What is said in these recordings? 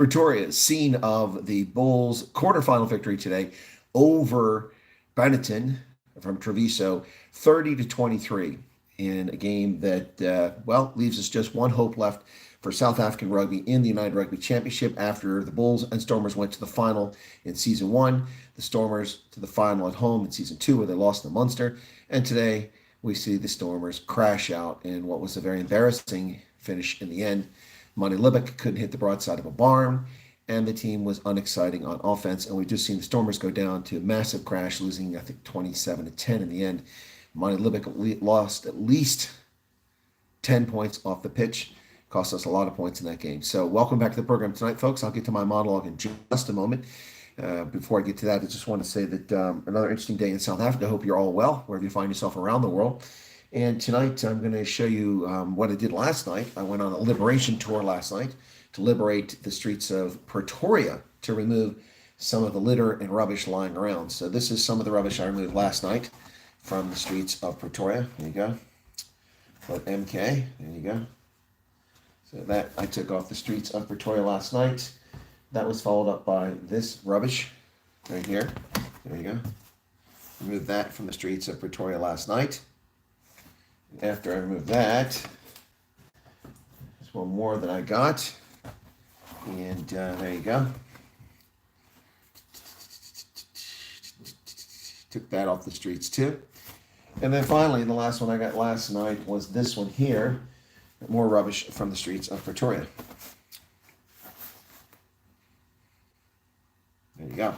Pretoria, scene of the Bulls' quarterfinal victory today over Benetton from Treviso, 30-23, in a game that, leaves us just one hope left for South African rugby in the United Rugby Championship after the Bulls and Stormers went to the final in Season 1, the Stormers to the final at home in Season 2 where they lost to Munster, and today we see the Stormers crash out in what was a very embarrassing finish in the end. Monty Libbek couldn't hit the broadside of a barn, and the team was unexciting on offense. And we've just seen the Stormers go down to a massive crash, losing, I think, 27-10 in the end. Monty Libbek lost at least 10 points off the pitch. Cost us a lot of points in that game. So welcome back to the program tonight, folks. I'll get to my monologue in just a moment. Before I get to that, I just want to say that another interesting day in South Africa. I hope you're all well, wherever you find yourself around the world. And tonight I'm going to show you what I did last night. I went on a liberation tour last night to liberate the streets of Pretoria to remove some of the litter and rubbish lying around. So this is some of the rubbish I removed last night from the streets of Pretoria. There you go. Put MK. There you go. So that I took off the streets of Pretoria last night. That was followed up by this rubbish right here. There you go. Removed that from the streets of Pretoria last night. After I remove that, there's one more that I got, and there you go. Took that off the streets too. And then finally, the last one I got last night was this one here, more rubbish from the streets of Pretoria. There you go.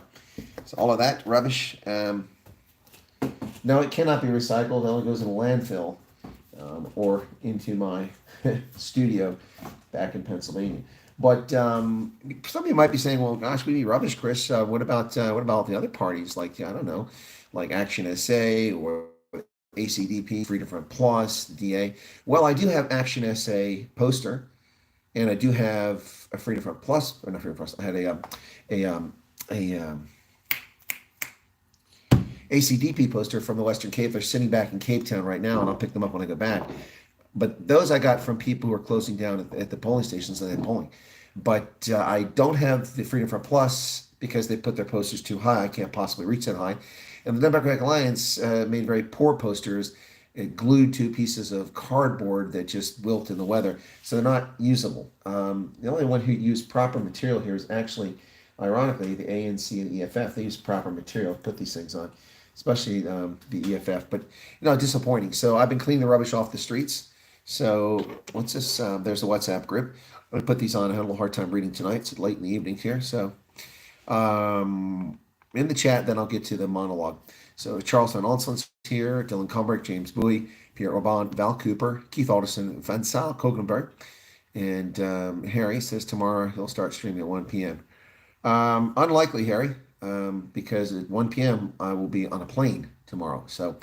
So all of that rubbish, no, it cannot be recycled. It only goes in a landfill. Or into my studio back in Pennsylvania. But some of you might be saying, "Well, gosh, we need rubbish, Chris. What about the other parties? Like I don't know, like Action SA or ACDP, Freedom Front Plus, DA." Well, I do have Action SA poster, and I do have a Freedom Front Plus, or not Freedom Front Plus. I had a ACDP poster from the Western Cape. They're sitting back in Cape Town right now, and I'll pick them up when I go back. But those I got from people who are closing down at the polling stations that they're polling. But I don't have the Freedom Front Plus because they put their posters too high. I can't possibly reach that high. And the Democratic Alliance made very poor posters, glued to pieces of cardboard that just wilt in the weather. So they're not usable. The only one who used proper material here is actually, ironically, the ANC and EFF. They use proper material to put these things on, especially the EFF, but disappointing. So I've been cleaning the rubbish off the streets. So what's this? There's the WhatsApp group. I'm gonna put these on. I had a little hard time reading tonight. It's late in the evening here. So in the chat, then I'll get to the monologue. So Charles Van Onsland's here, Dylan Combrick, James Bowie, Pierre Orban, Val Cooper, Keith Alderson, Vansal Kogenberg, and Harry says tomorrow he'll start streaming at 1 p.m. Unlikely, Harry. Because at 1 p.m. I will be on a plane tomorrow. So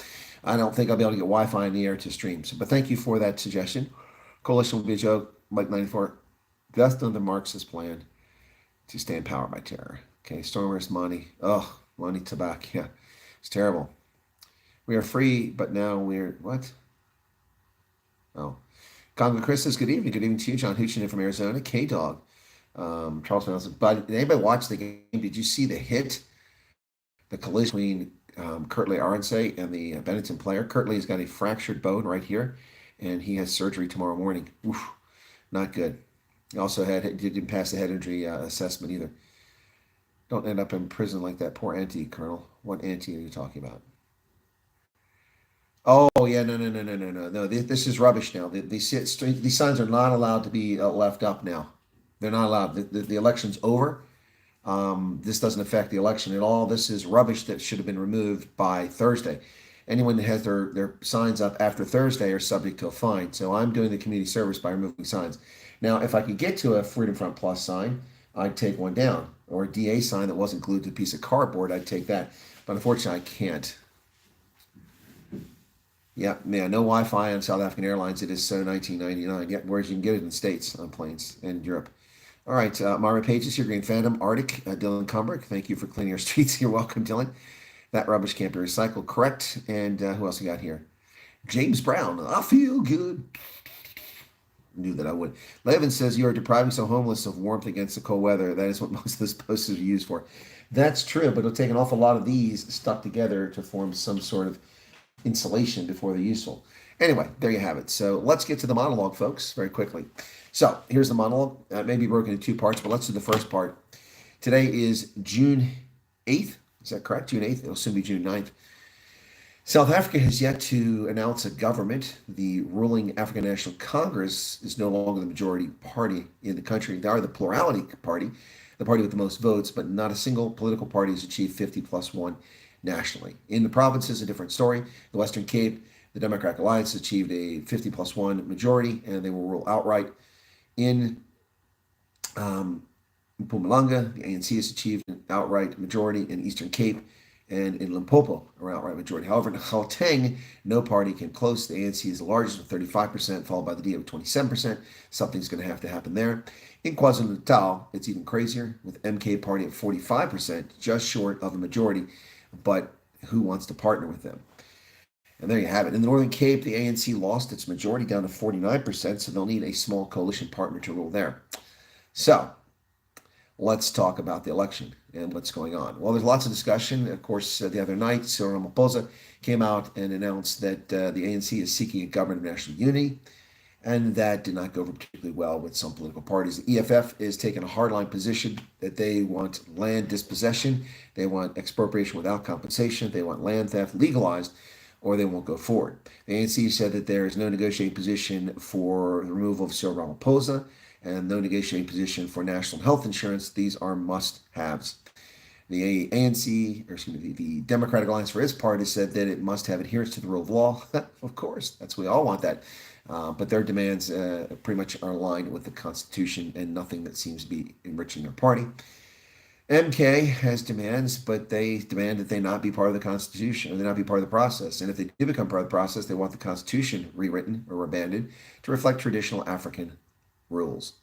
I don't think I'll be able to get Wi-Fi in the air to stream. So, but thank you for that suggestion. Coalition will be a joke. Mike 94. That's the Marxist plan to stay in power by terror. Okay, Stormers, money. Oh, money, tobacco. Yeah, it's terrible. We are free, but now we're, what? Oh. Congo Chris says, good evening. Good evening to you, John Huchin from Arizona. K-Dog. Charles Nelson. But did anybody watch the game? Did you see the hit, the collision between Kurtley Arnsey and the Benetton player? Kurtley has got a fractured bone right here, and he has surgery tomorrow morning. Oof, not good. He also didn't pass the head injury assessment either. Don't end up in prison like that poor auntie, Colonel. What auntie are you talking about? Oh yeah, no. This is rubbish now. These signs are not allowed to be left up now. They're not allowed. The election's over. This doesn't affect the election at all. This is rubbish that should have been removed by Thursday. Anyone that has their signs up after Thursday are subject to a fine. So I'm doing the community service by removing signs. Now, if I could get to a Freedom Front Plus sign, I'd take one down. Or a DA sign that wasn't glued to a piece of cardboard, I'd take that. But unfortunately, I can't. Yeah, no Wi-Fi on South African Airlines. It is so 1999. Yeah, whereas you can get it in the States on planes and Europe. All right, Mara Pages here, Green Phantom, Arctic, Dylan Combrick. Thank you for cleaning our streets. You're welcome, Dylan. That rubbish can't be recycled, correct? And who else we got here? James Brown, I feel good. knew that I would. Levin says, you are depriving some homeless of warmth against the cold weather. That is what most of those posters are used for. That's true, but it'll take an awful lot of these stuck together to form some sort of insulation before they're useful. Anyway, there you have it. So let's get to the monologue, folks, very quickly. So here's the monologue. It may be broken into two parts, but let's do the first part. Today is June 8th. Is that correct? June 8th. It'll soon be June 9th. South Africa has yet to announce a government. The ruling African National Congress is no longer the majority party in the country. They are the plurality party, the party with the most votes, but not a single political party has achieved 50+1 nationally. In the provinces, a different story. The Western Cape, the Democratic Alliance achieved a 50+1 majority, and they will rule outright. In Mpumalanga, the ANC has achieved an outright majority. In Eastern Cape and in Limpopo, an outright majority. However, in Gauteng, no party came close. The ANC is the largest with 35%, followed by the DA with 27%. Something's going to have to happen there. In KwaZulu-Natal, it's even crazier, with MK Party at 45%, just short of a majority, but who wants to partner with them? And there you have it. In the Northern Cape, the ANC lost its majority down to 49%, so they'll need a small coalition partner to rule there. So let's talk about the election and what's going on. Well, there's lots of discussion. Of course, the other night, Cyril Ramaphosa came out and announced that the ANC is seeking a government of national unity, and that did not go over particularly well with some political parties. The EFF is taking a hardline position that they want land dispossession, they want expropriation without compensation, they want land theft legalized, or they won't go forward. The ANC said that there is no negotiating position for the removal of Cyril Ramaphosa and no negotiating position for national health insurance. These are must-haves. The ANC, or excuse me, the Democratic Alliance for its part has said that it must have adherence to the rule of law. Of course, we all want that. But their demands pretty much are aligned with the Constitution and nothing that seems to be enriching their party. MK has demands, but they demand that they not be part of the Constitution, or they not be part of the process. And if they do become part of the process, they want the Constitution rewritten or abandoned to reflect traditional African rules.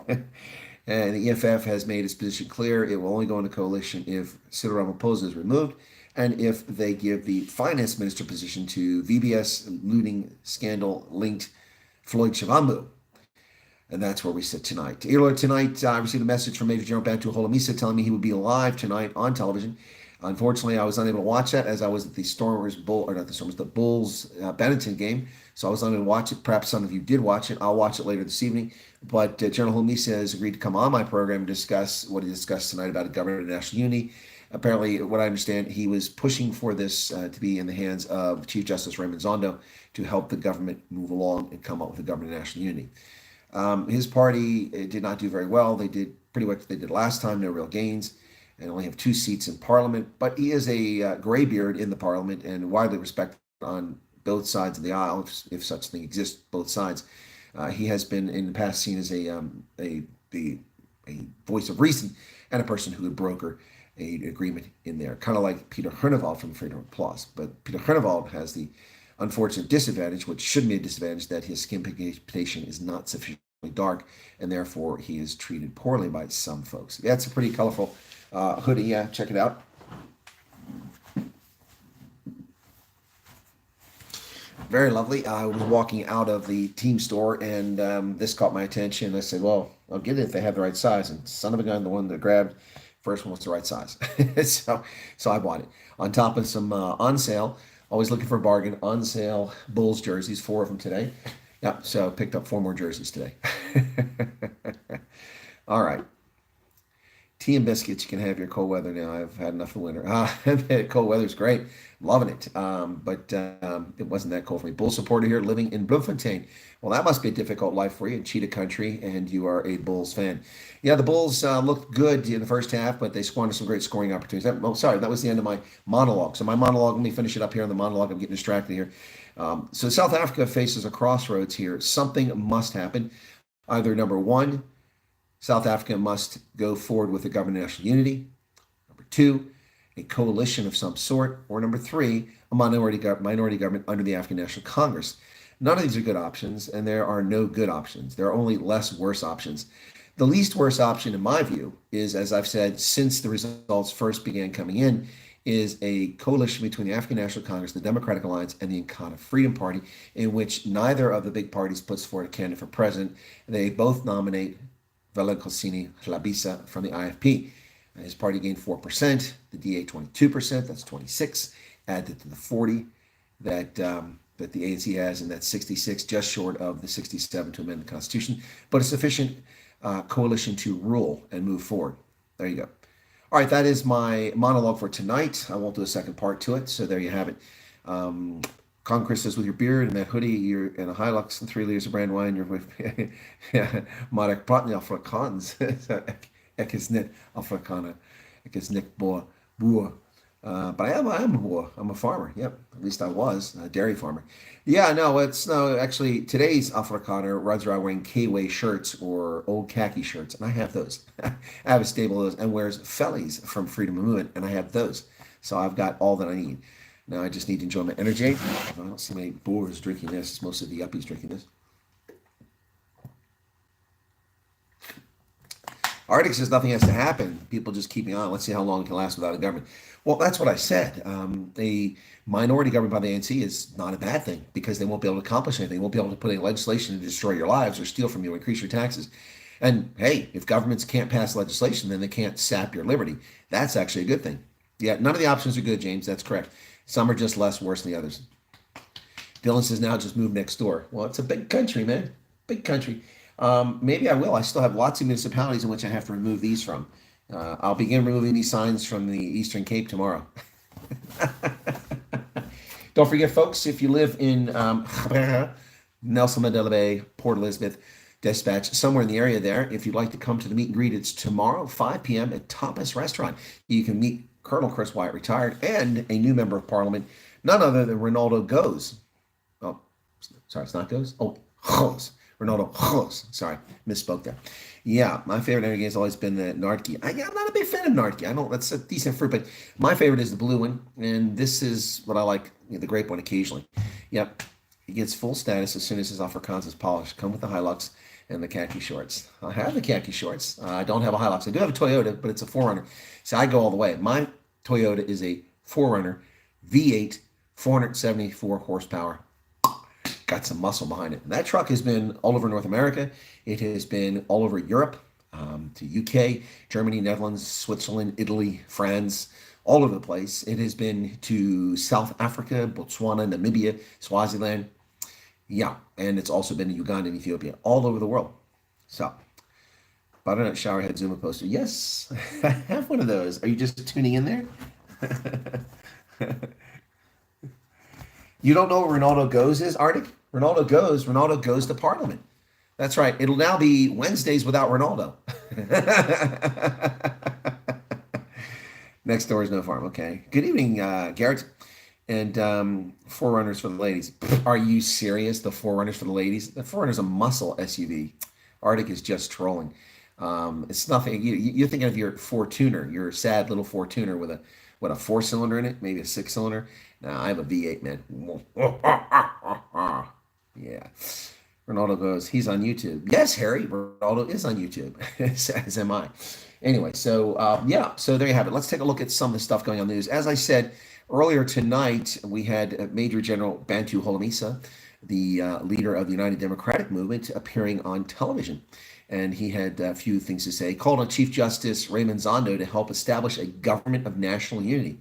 And the EFF has made its position clear. It will only go into coalition if Cyril Ramaphosa is removed and if they give the finance minister position to VBS looting scandal linked Floyd Shivambu. And that's where we sit tonight. Earlier tonight, I received a message from Major General Bantu Holomisa telling me he would be live tonight on television. Unfortunately, I was unable to watch that as I was at the Bulls Benetton game. So I was unable to watch it. Perhaps some of you did watch it. I'll watch it later this evening. But General Holomisa has agreed to come on my program and discuss what he discussed tonight about a government of national unity. Apparently, what I understand, he was pushing for this to be in the hands of Chief Justice Raymond Zondo to help the government move along and come up with a government of national unity. His party did not do very well. They did pretty much what they did last time, no real gains, and only have 2 seats in Parliament. But he is a graybeard in the Parliament and widely respected on both sides of the aisle, if such thing exists, both sides. He has been in the past seen as a voice of reason and a person who would broker an agreement in there, kind of like Peter Hernevald from Freedom of Applause. But Peter Hernevald has the unfortunate disadvantage, which shouldn't be a disadvantage, that his skin pigmentation is not sufficiently dark, and therefore he is treated poorly by some folks. That's a pretty colorful hoodie. Yeah, check it out. Very lovely. I was walking out of the team store, and this caught my attention. I said, well, I'll get it if they have the right size. And son of a gun, the one that grabbed first one was the right size. so I bought it. On top of some on sale, always looking for a bargain, on sale Bulls jerseys, 4 of them today. Yeah, so I picked up 4 more jerseys today. All right. Tea and biscuits, you can have your cold weather now. I've had enough of winter. Cold weather's great. Loving it. But it wasn't that cold for me. Bull supporter here living in Bloemfontein. Well, that must be a difficult life for you in Cheetah Country, and you are a Bulls fan. Yeah, the Bulls looked good in the first half, but they squandered some great scoring opportunities. That was the end of my monologue. So my monologue, let me finish it up here on the monologue. I'm getting distracted here. So South Africa faces a crossroads here. Something must happen. Either number one, South Africa must go forward with a government of national unity. Number 2, a coalition of some sort. Or number 3, a minority government under the African National Congress. None of these are good options, and there are no good options. There are only less worse options. The least worst option, in my view, is, as I've said, since the results first began coming in, is a coalition between the African National Congress, the Democratic Alliance, and the Inkatha Freedom Party, in which neither of the big parties puts forward a candidate for president. They both nominate Velenkosini Hlabisa from the IFP. His party gained 4%, the DA 22%, that's 26, added to the 40 that that the ANC has, and that's 66, just short of the 67 to amend the Constitution, but a sufficient coalition to rule and move forward. There you go. All right, that is my monologue for tonight. I won't do a second part to it, so there you have it. Congress says with your beard and that hoodie, you're in a Hilux and 3 liters of brand wine, you're with Marek Patni Afrikaans. Ek is net Afrikaner. Ek is net boer. But I am a boer. I'm a farmer. Yep, at least I was a dairy farmer. Yeah, no, actually today's Afrikaner runs around wearing K-way shirts or old khaki shirts, and I have those. I have a stable of those, and wears fellies from Freedom of Movement, and I have those. So I've got all that I need. Now I just need to enjoy my energy. I don't see many boers drinking this. It's most of the yuppies drinking this. Arctic says nothing has to happen. People just keeping on. Let's see how long it can last without a government. Well, that's what I said. A minority government by the ANC is not a bad thing because they won't be able to accomplish anything. They won't be able to put any legislation to destroy your lives or steal from you or increase your taxes. And hey, if governments can't pass legislation, then they can't sap your liberty. That's actually a good thing. Yeah, none of the options are good, James. That's correct. Some are just less worse than the others. Dylan says now just move next door. Well, it's a big country, man. Big country. Maybe I will. I still have lots of municipalities in which I have to remove these from. I'll begin removing these signs from the Eastern Cape tomorrow. Don't forget, folks, if you live in Nelson Mandela Bay, Port Elizabeth, Dispatch, somewhere in the area there, if you'd like to come to the meet and greet, it's tomorrow, 5 p.m. at Tapas Restaurant. You can meet Colonel Chris Wyatt, retired, and a new member of Parliament, none other than Ronaldo Goes. Oh, sorry, it's not Goes? Oh, Goes. Ronaldo Goes. Sorry, misspoke there. Yeah, my favorite energy has always been the Nartki. I'm not a big fan of Nartki. I know that's a decent fruit, but my favorite is the blue one, and this is what I like, the grape one occasionally. Yep, he gets full status as soon as his Afrikaans is polished. Come with the Hilux and the khaki shorts. I have the khaki shorts. I don't have a Hilux. I do have a Toyota, but it's a 4Runner. So I go all the way. My Toyota is a 4Runner V8, 474 horsepower. Got some muscle behind it. That truck has been all over North America. It has been all over Europe, to UK, Germany, Netherlands, Switzerland, Italy, France, all over the place. It has been to South Africa, Botswana, Namibia, Swaziland. Yeah, and it's also been to Uganda and Ethiopia, all over the world. So, Butternut Showerhead Zuma poster. Yes, I have one of those. Are you just tuning in there? You don't know what Ronaldo Goes is, Arctic? Ronaldo goes to Parliament. That's right. It'll now be Wednesdays without Ronaldo. Next door is no farm. Okay. Good evening, Garrett. And 4Runners for the ladies. Are you serious? The 4Runners for the ladies? The 4Runner's a muscle SUV. Arctic is just trolling. It's nothing. You're thinking of your Fortuner, your sad little Fortuner with a 4-cylinder in it, maybe a 6-cylinder. Now I have a V8, man. Yeah. Ronaldo Goes, he's on YouTube. Yes, Harry, Ronaldo is on YouTube, as am I. Anyway, so yeah, so there you have it. Let's take a look at some of the stuff going on in the news. As I said earlier tonight, we had Major General Bantu Holomisa, the leader of the United Democratic Movement, appearing on television. And he had a few things to say. He called on Chief Justice Raymond Zondo to help establish a government of national unity.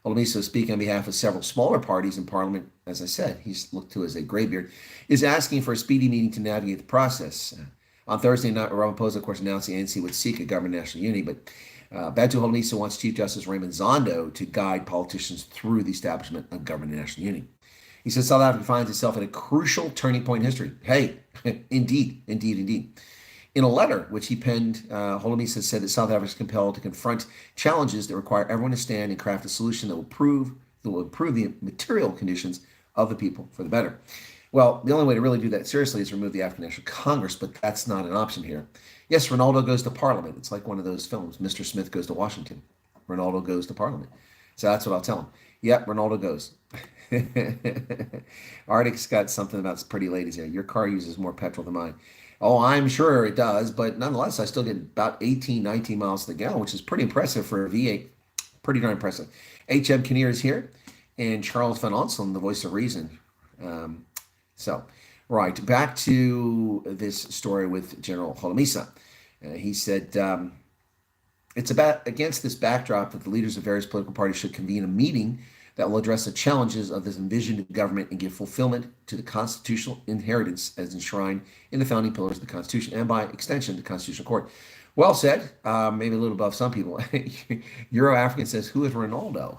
Holomisa, speaking on behalf of several smaller parties in Parliament, as I said, he's looked to as a graybeard, is asking for a speedy meeting to navigate the process. On Thursday night, Ramaphosa, of course, announced the ANC would seek a government of national unity, but Bantu Holomisa wants Chief Justice Raymond Zondo to guide politicians through the establishment of government of national unity. He says South Africa finds itself at a crucial turning point in history. Hey, indeed. In a letter which he penned, Holomisa said that South Africa is compelled to confront challenges that require everyone to stand and craft a solution that will improve the material conditions of the people for the better. Well, the only way to really do that seriously is remove the African National Congress, but that's not an option here. Yes, Ronaldo goes to Parliament. It's like one of those films, Mr. Smith Goes to Washington. Ronaldo goes to Parliament. So that's what I'll tell him. Yep, Ronaldo goes. Arctic's got something about pretty ladies here. Your car uses more petrol than mine. Oh, I'm sure it does, but nonetheless, I still get about 18, 19 miles to the gallon, which is pretty impressive for a V8. pretty darn impressive. H.M. Kinnear is here, and Charles Van Onselen, the voice of reason. Right, back to this story with General Holomisa. He said, it's against this backdrop that the leaders of various political parties should convene a meeting that will address the challenges of this envisioned government and give fulfillment to the constitutional inheritance as enshrined in the founding pillars of the Constitution and, by extension, the Constitutional Court. Well said. Maybe a little above some people. Euro African says, "Who is Ronaldo?"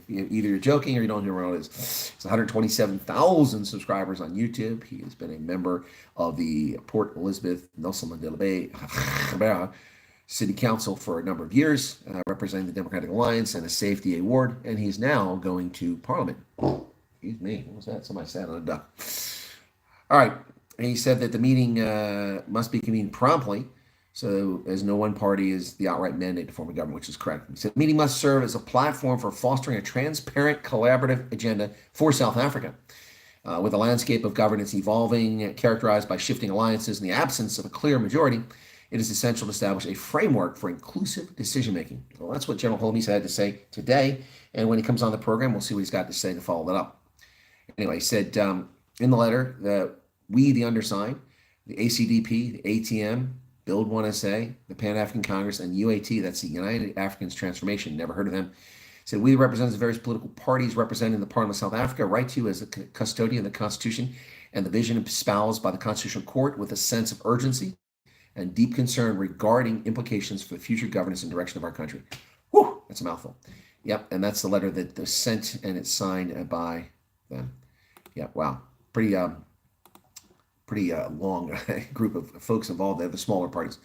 Either you're joking or you don't know who Ronaldo is. It's 127,000 subscribers on YouTube. He has been a member of the Port Elizabeth Nelson Mandela Bay City Council for a number of years, representing the Democratic Alliance and a safety award, and he's now going to Parliament. Excuse me, what was that? Somebody sat on a duck. All right, and he said that the meeting must be convened promptly, so as no one party is the outright mandate to form a government, which is correct. He said the meeting must serve as a platform for fostering a transparent, collaborative agenda for South Africa. With a landscape of governance evolving, characterized by shifting alliances and the absence of a clear majority, it is essential to establish a framework for inclusive decision-making. Well, that's what General Holomisa had to say today, and when he comes on the program, we'll see what he's got to say to follow that up. Anyway, he said in the letter that we, the undersigned, the ACDP, the ATM, Build One SA, the Pan-African Congress, and UAT, that's the United Africans Transformation, never heard of them, said we, the representatives of various political parties representing the Parliament of South Africa, write to you as a custodian of the Constitution and the vision espoused by the Constitutional Court with a sense of urgency and deep concern regarding implications for the future governance and direction of our country. Whew, that's a mouthful. Yep, and that's the letter that was sent, and it's signed by them. Yeah, wow, pretty long group of folks involved there, the smaller parties.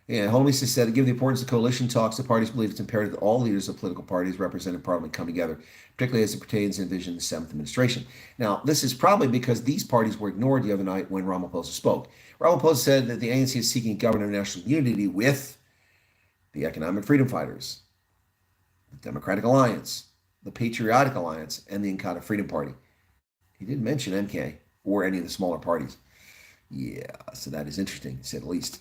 And Holomisa said, given the importance of coalition talks, the parties believe it's imperative that all leaders of political parties represented in Parliament come together, particularly as it pertains to envision the 7th administration. Now, this is probably because these parties were ignored the other night when Ramaphosa spoke. Ramaphosa said that the ANC is seeking a government of national unity with the Economic Freedom Fighters, the Democratic Alliance, the Patriotic Alliance, and the Inkatha Freedom Party. He didn't mention MK or any of the smaller parties. Yeah, so that is interesting, to say the least.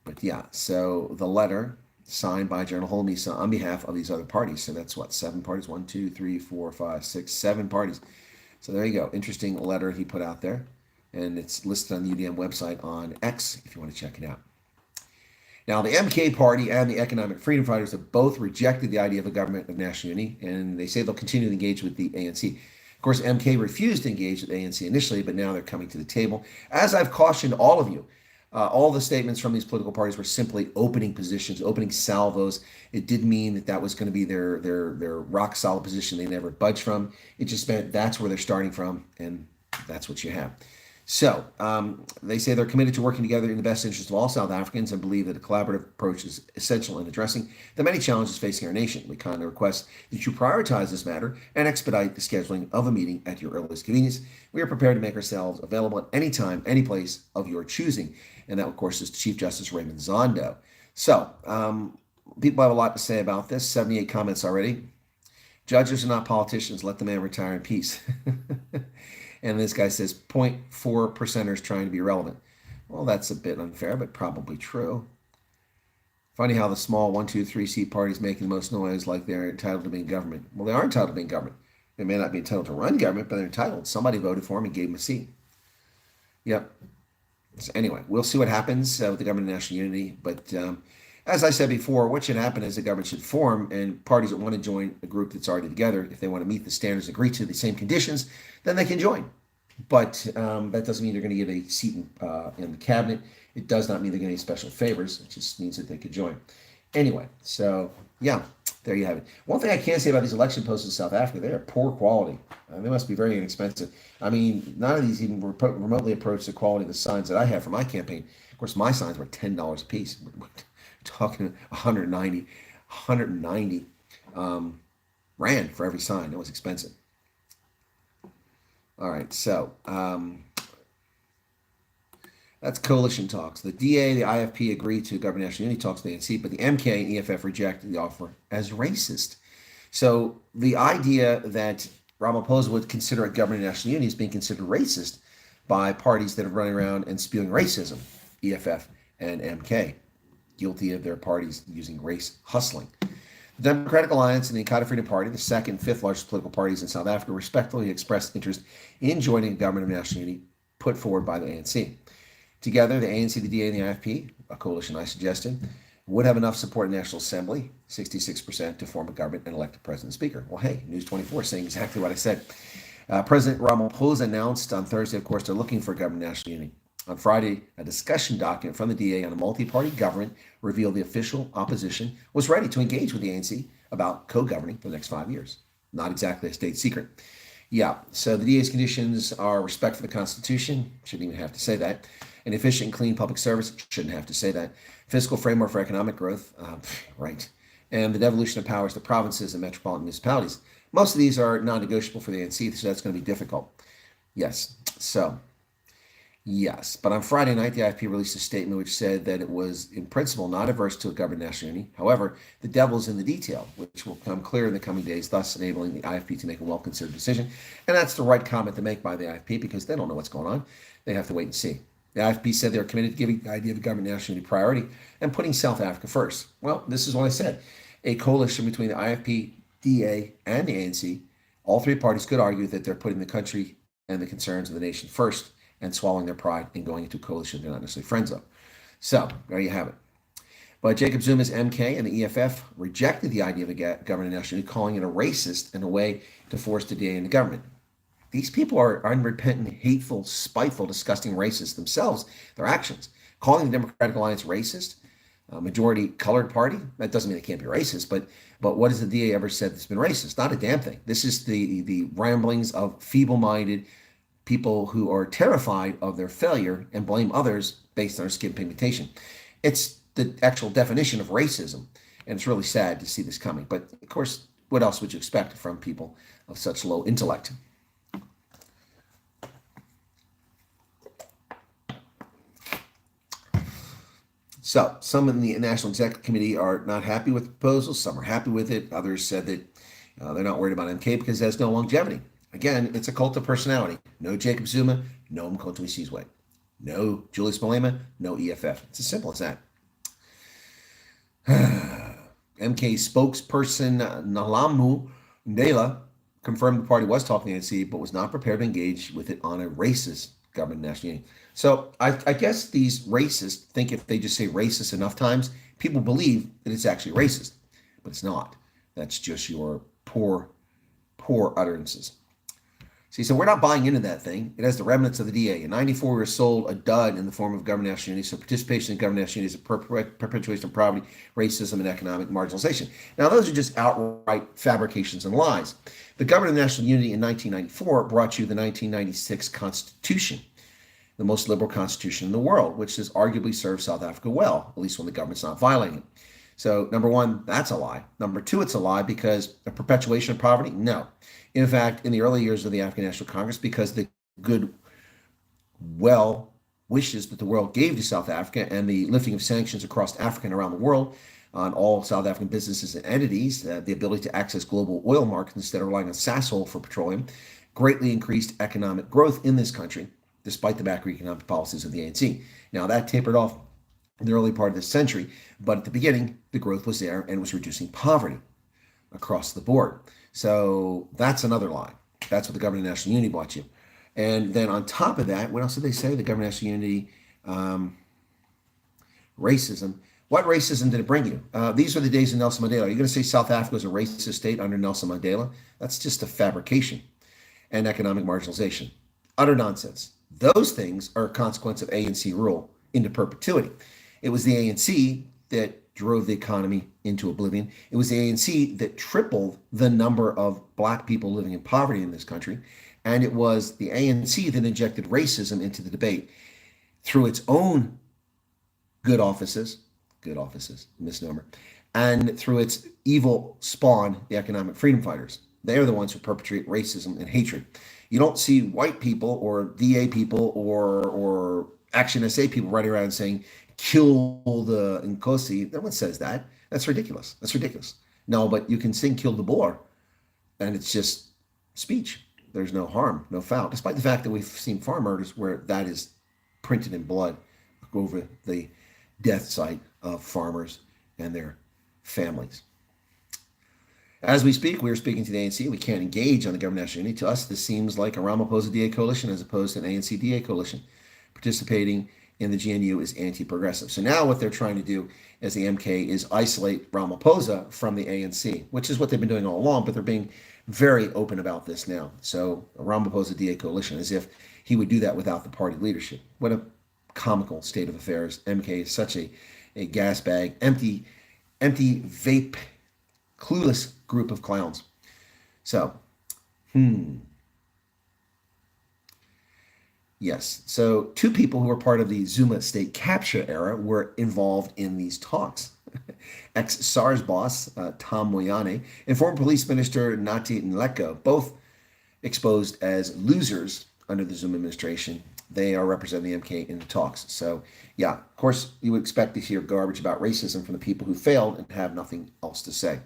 But yeah, so the letter signed by General Holomisa on behalf of these other parties. So that's what, 7 parties? 1, 2, 3, 4, 5, 6, 7 parties. So there you go. Interesting letter he put out there. And it's listed on the UDM website on X if you want to check it out. Now, the MK Party and the Economic Freedom Fighters have both rejected the idea of a government of national unity, and they say they'll continue to engage with the ANC. Of course, MK refused to engage with the ANC initially, but now they're coming to the table. As I've cautioned all of you, all the statements from these political parties were simply opening positions, opening salvos. It didn't mean that that was going to be their rock solid position they never budge from. It just meant that's where they're starting from, and that's what you have. So they say they're committed to working together in the best interest of all South Africans and believe that a collaborative approach is essential in addressing the many challenges facing our nation. We kindly request that you prioritize this matter and expedite the scheduling of a meeting at your earliest convenience. We are prepared to make ourselves available at any time, any place of your choosing. And that, of course, is Chief Justice Raymond Zondo. So people have a lot to say about this. 78 comments already. Judges are not politicians. Let the man retire in peace. And this guy says 0.4 percenters trying to be relevant. Well, that's a bit unfair, but probably true. Funny how the small 1, 2, 3 seat parties making the most noise like they're entitled to be in government. Well, they are entitled to be in government. They may not be entitled to run government, but they're entitled. Somebody voted for them and gave them a seat. Yep. So anyway, we'll see what happens with the government of national unity. But as I said before, what should happen is the government should form, and parties that want to join a group that's already together, if they want to meet the standards, agree to the same conditions, then they can join. But that doesn't mean they're going to get a seat in the cabinet. It does not mean they're getting any special favors. It just means that they could join. Anyway, so yeah, there you have it. One thing I can say about these election posts in South Africa, they are poor quality. They must be very inexpensive. I mean, none of these even remotely approach the quality of the signs that I have for my campaign. Of course, my signs were $10 a piece. We're talking 190 rand for every sign. It was expensive. All right, so that's coalition talks. The DA, the IFP agreed to government national unity talks with the ANC, but the MK and EFF rejected the offer as racist. So the idea that Ramaphosa would consider a government of national unity is being considered racist by parties that are running around and spewing racism, EFF and MK, guilty of their parties using race hustling. The Democratic Alliance and the Inkatha Freedom Party, the second and fifth largest political parties in South Africa, respectively expressed interest in joining the Government of National Unity put forward by the ANC. Together, the ANC, the DA, and the IFP, a coalition I suggested, would have enough support in the National Assembly, 66%, to form a government and elect a president and speaker. Well, hey, News 24 saying exactly what I said. President Ramaphosa announced on Thursday, of course, they're looking for a government of national unity. On Friday, a discussion document from the DA on a multi-party government revealed the official opposition was ready to engage with the ANC about co-governing for the next 5 years. Not exactly a state secret. Yeah, so the DA's conditions are respect for the Constitution, shouldn't even have to say that. An efficient and clean public service, shouldn't have to say that. Fiscal framework for economic growth, right. And the devolution of powers to provinces and metropolitan municipalities. Most of these are non-negotiable for the ANC, so that's going to be difficult. Yes, so, yes. But on Friday night, the IFP released a statement which said that it was, in principle, not averse to a government of national unity. However, the devil's in the detail, which will become clear in the coming days, thus enabling the IFP to make a well-considered decision. And that's the right comment to make by the IFP because they don't know what's going on. They have to wait and see. The IFP said they're committed to giving the idea of government of national unity priority and putting South Africa first. Well, this is what I said. A coalition between the IFP, DA, and the ANC, all three parties could argue that they're putting the country and the concerns of the nation first and swallowing their pride and going into a coalition they're not necessarily friends of. So, there you have it. But Jacob Zuma's MK and the EFF rejected the idea of a government of national unity, calling it a racist and a way to force the DA into government. These people are unrepentant, hateful, spiteful, disgusting racists themselves, their actions. Calling the Democratic Alliance racist, a majority colored party, that doesn't mean they can't be racist, but what has the DA ever said that's been racist? Not a damn thing. This is the ramblings of feeble-minded people who are terrified of their failure and blame others based on their skin pigmentation. It's the actual definition of racism, and it's really sad to see this coming. But, of course, what else would you expect from people of such low intellect? So some in the National Executive Committee are not happy with the proposal. Some are happy with it. Others said that they're not worried about MK because it has no longevity. Again, it's a cult of personality. No Jacob Zuma, no Mkhonto we Sizwe. No Julius Malema, no EFF. It's as simple as that. MK spokesperson Nalamu Ndela confirmed the party was talking to the ANC, but was not prepared to engage with it on a racist government of national unity. So I guess these racists think if they just say racist enough times, people believe that it's actually racist, but it's not. That's just your poor utterances. See, so we're not buying into that thing. It has the remnants of the DA. In 94, we were sold a dud in the form of government of national unity. So participation in government of national unity is a perpetuation of poverty, racism, and economic marginalization. Now, those are just outright fabrications and lies. The government of national unity in 1994 brought you the 1996 Constitution, the most liberal constitution in the world, which has arguably served South Africa well, at least when the government's not violating it. So, number one, that's a lie. Number two, it's a lie because a perpetuation of poverty? No. In fact, in the early years of the African National Congress, because the good well wishes that the world gave to South Africa and the lifting of sanctions across Africa and around the world on all South African businesses and entities, the ability to access global oil markets instead of relying on Sasol for petroleum, greatly increased economic growth in this country, despite the macroeconomic policies of the ANC. Now, that tapered off in the early part of this century, but at the beginning, the growth was there and was reducing poverty across the board. So that's another lie. That's what the government of national unity bought you. And then on top of that, what else did they say? The government of national unity, racism. What racism did it bring you? These are the days of Nelson Mandela. Are you going to say South Africa was a racist state under Nelson Mandela? That's just a fabrication and economic marginalization. Utter nonsense. Those things are a consequence of ANC rule into perpetuity. It was the ANC that drove the economy into oblivion. It was the ANC that tripled the number of black people living in poverty in this country. And it was the ANC that injected racism into the debate through its own good offices, misnomer, and through its evil spawn, the economic freedom fighters. They are the ones who perpetrate racism and hatred. You don't see white people or DA people or Action SA people running around saying, kill the Nkosi. No one says that. That's ridiculous. No, but you can sing kill the Boer, and it's just speech. There's no harm, no foul, despite the fact that we've seen farm murders where that is printed in blood over the death site of farmers and their families. As we speak, we are speaking to the ANC. We can't engage on the Govt of National Unity. To us, this seems like a Ramaphosa DA coalition as opposed to an ANC DA coalition. Participating in the GNU is anti-progressive. So now what they're trying to do as the MK is isolate Ramaphosa from the ANC, which is what they've been doing all along, but they're being very open about this now. So a Ramaphosa DA coalition, as if he would do that without the party leadership. What a comical state of affairs. MK is such a gas bag, empty vape, clueless group of clowns. So, yes. So two people who were part of the Zuma state capture era were involved in these talks. Ex-SARS boss Tom Moyane and former police minister Nati Nleko, both exposed as losers under the Zuma administration. They are representing the MK in the talks. So, yeah, of course, you would expect to hear garbage about racism from the people who failed and have nothing else to say.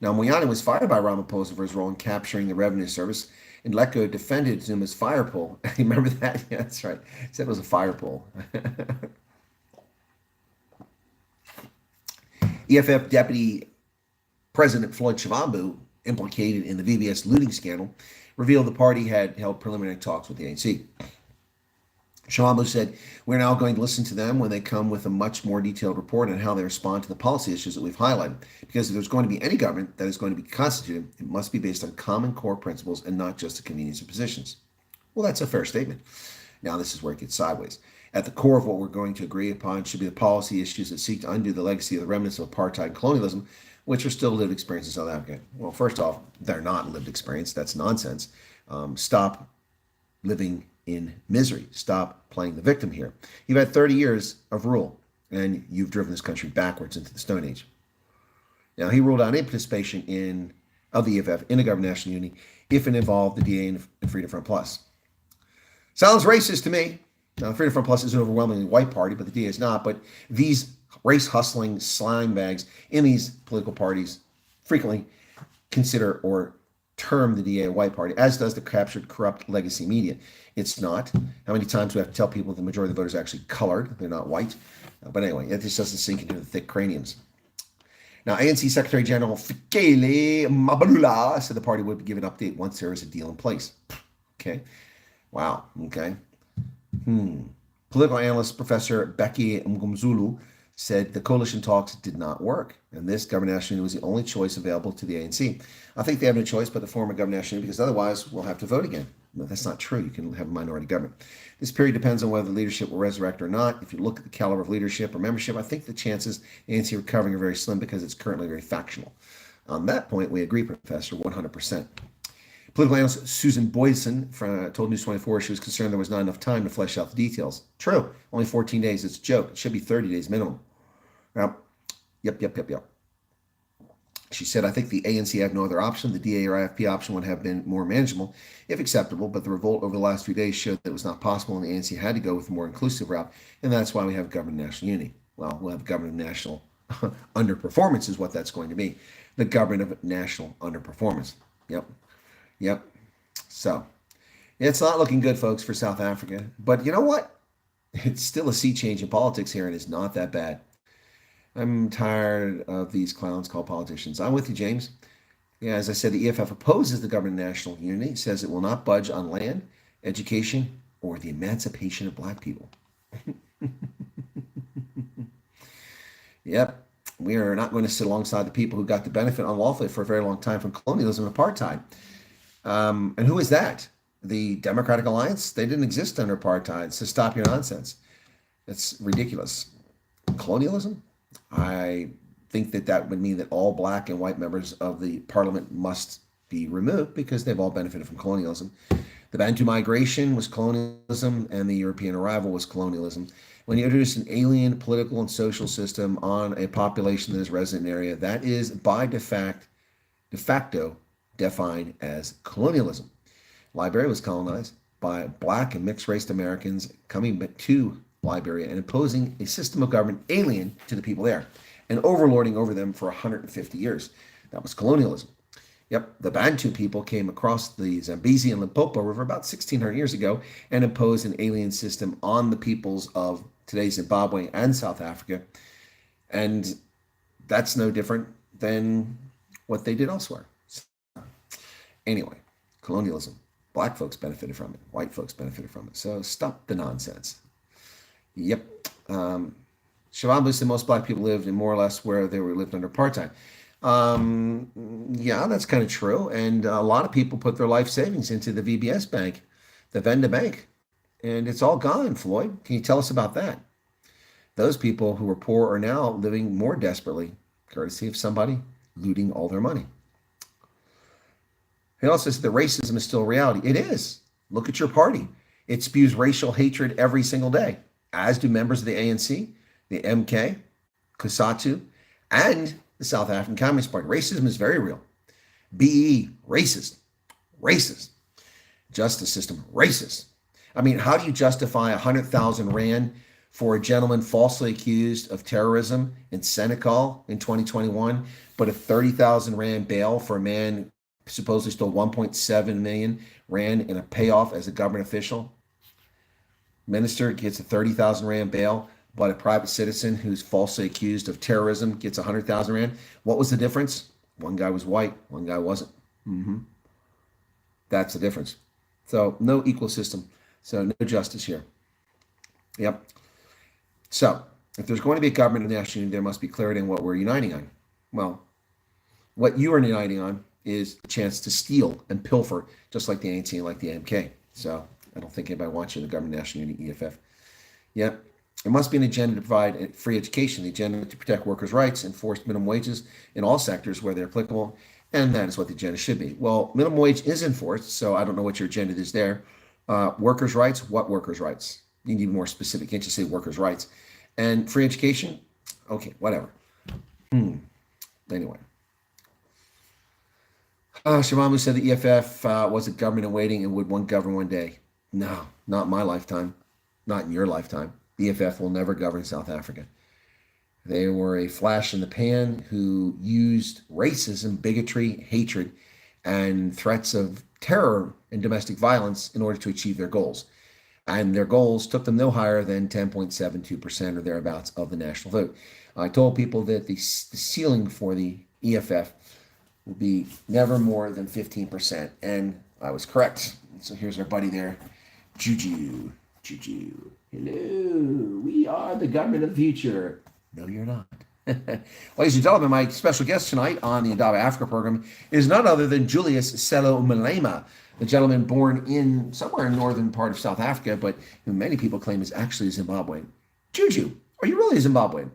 Now, Moyane was fired by Ramaphosa for his role in capturing the revenue service, and Nleko defended Zuma's fire pole. Remember that? Yeah, that's right. He said it was a fire pole. EFF Deputy President Floyd Shivambu, implicated in the VBS looting scandal, revealed the party had held preliminary talks with the ANC. Shivambu said, "We're now going to listen to them when they come with a much more detailed report on how they respond to the policy issues that we've highlighted. Because if there's going to be any government that is going to be constituted, it must be based on common core principles and not just the convenience of positions." Well, that's a fair statement. Now, this is where it gets sideways. At the core of what we're going to agree upon should be the policy issues that seek to undo the legacy of the remnants of apartheid and colonialism, which are still lived experience in South Africa. Well, first off, they're not lived experience. That's nonsense. Stop living in misery. Stop playing the victim here. You've had 30 years of rule, and you've driven this country backwards into the Stone Age. Now, he ruled out any participation of the EFF in the Govt of National Unity if it involved the DA and Freedom Front Plus. Sounds racist to me. Now, the Freedom Front Plus is an overwhelmingly white party, but the DA is not. But these race-hustling slime bags in these political parties frequently consider or term the DA a white party, as does the captured, corrupt legacy media. It's not. How many times do we have to tell people the majority of the voters are actually colored? They're not white. But anyway, it just doesn't sink into the thick craniums. Now, ANC Secretary General Fikile Mbalula said the party would give an update once there is a deal in place. Okay. Wow. Okay. Political analyst Professor Becky Mgumzulu said the coalition talks did not work, and this Govt of National Unity was the only choice available to the ANC. I think they have no choice but to form a Govt of National Unity because otherwise we'll have to vote again. But that's not true. You can have a minority government. This period depends on whether the leadership will resurrect or not. If you look at the caliber of leadership or membership, I think the chances the ANC recovering are very slim because it's currently very factional. On that point, we agree, Professor, 100%. Political analyst Susan Boyson told News 24 she was concerned there was not enough time to flesh out the details. True. Only 14 days. It's a joke. It should be 30 days minimum. Now, yep. She said, "I think the ANC had no other option. The DA or IFP option would have been more manageable, if acceptable, but the revolt over the last few days showed that it was not possible, and the ANC had to go with a more inclusive route, and that's why we have Govt of National Unity." Well, we'll have Govt of National Underperformance is what that's going to be. The Govt of National Underperformance. Yep. So, it's not looking good, folks, for South Africa. But you know what? It's still a sea change in politics here, and it's not that bad. I'm tired of these clowns called politicians. I'm with you, James. Yeah, as I said, the EFF opposes the Govt of National Unity, says it will not budge on land, education, or the emancipation of black people. Yep, we are not going to sit alongside the people who got the benefit unlawfully for a very long time from colonialism and apartheid. And who is that? The Democratic Alliance? They didn't exist under apartheid, so stop your nonsense. It's ridiculous. Colonialism? I think that would mean that all black and white members of the parliament must be removed because they've all benefited from colonialism. The Bantu migration was colonialism, and the European arrival was colonialism. When you introduce an alien political and social system on a population that is resident in an area, that is by de facto defined as colonialism. Liberia was colonized by black and mixed-race Americans coming to Liberia and imposing a system of government alien to the people there and overlording over them for 150 years. That was colonialism. Yep, the Bantu people came across the Zambezi and Limpopo River about 1,600 years ago and imposed an alien system on the peoples of today's Zimbabwe and South Africa. And that's no different than what they did elsewhere. So, anyway, colonialism. Black folks benefited from it. White folks benefited from it. So stop the nonsense. Yep. Shivambu said most black people lived in more or less where they were lived under apartheid. Yeah, that's kind of true. And a lot of people put their life savings into the VBS bank, the Venda Bank, and it's all gone, Floyd. Can you tell us about that? Those people who were poor are now living more desperately, courtesy of somebody looting all their money. He also says that racism is still a reality. It is. Look at your party. It spews racial hatred every single day, as do members of the ANC, the MK, COSATU, and the South African Communist Party. Racism is very real. BE, racist. Racist. Justice system, racist. I mean, how do you justify 100,000 rand for a gentleman falsely accused of terrorism in Senegal in 2021, but a 30,000 rand bail for a man supposedly stole 1.7 million rand in a payoff as a government official? Minister gets a 30,000 rand bail, but a private citizen who's falsely accused of terrorism gets 100,000 rand. What was the difference? One guy was white, one guy wasn't. That's the difference. So no equal system. So no justice here. Yep. So if there's going to be a government of national unity, there must be clarity on what we're uniting on. Well, what you are uniting on is a chance to steal and pilfer, just like the ANC and like the MK. So I don't think anybody wants you in the government of national unity, EFF. Yep. There must be an agenda to provide free education, the agenda to protect workers' rights, enforce minimum wages in all sectors where they're applicable, and that is what the agenda should be. Well, minimum wage is enforced, so I don't know what your agenda is there. Workers' rights, what workers' rights? You need to be more specific. Can't you say workers' rights? And free education? Okay, whatever. Anyway. Shamamu said the EFF was a government in waiting and would one govern one day. No, not in my lifetime. Not in your lifetime. The EFF will never govern South Africa. They were a flash in the pan who used racism, bigotry, hatred, and threats of terror and domestic violence in order to achieve their goals. And their goals took them no higher than 10.72% or thereabouts of the national vote. I told people that the ceiling for the EFF will be never more than 15%, and I was correct. So here's our buddy there, Juju. Hello, we are the government of the future. No, you're not. Ladies and gentlemen, my special guest tonight on the Govt of Africa program is none other than Julius Malema, the gentleman born in somewhere in northern part of South Africa, but who many people claim is actually Zimbabwean. Juju, are you really Zimbabwean?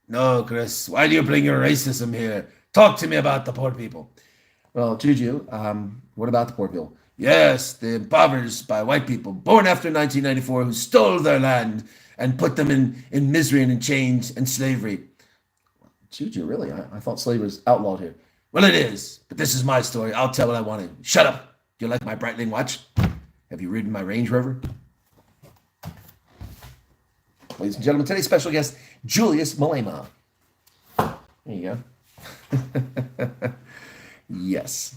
No, Chris, why do you bring your racism here? Talk to me about the poor people. Well, Juju, what about the poor people? Yes, the impoverished by white people born after 1994 who stole their land and put them in misery and in chains and slavery. Juju, really? I thought slavery was outlawed here. Well, it is, but this is my story. I'll tell what I want to. Shut up. Do you like my Breitling watch? Have you ridden my Range Rover? Ladies and gentlemen, today's special guest, Julius Malema. There you go. Yes.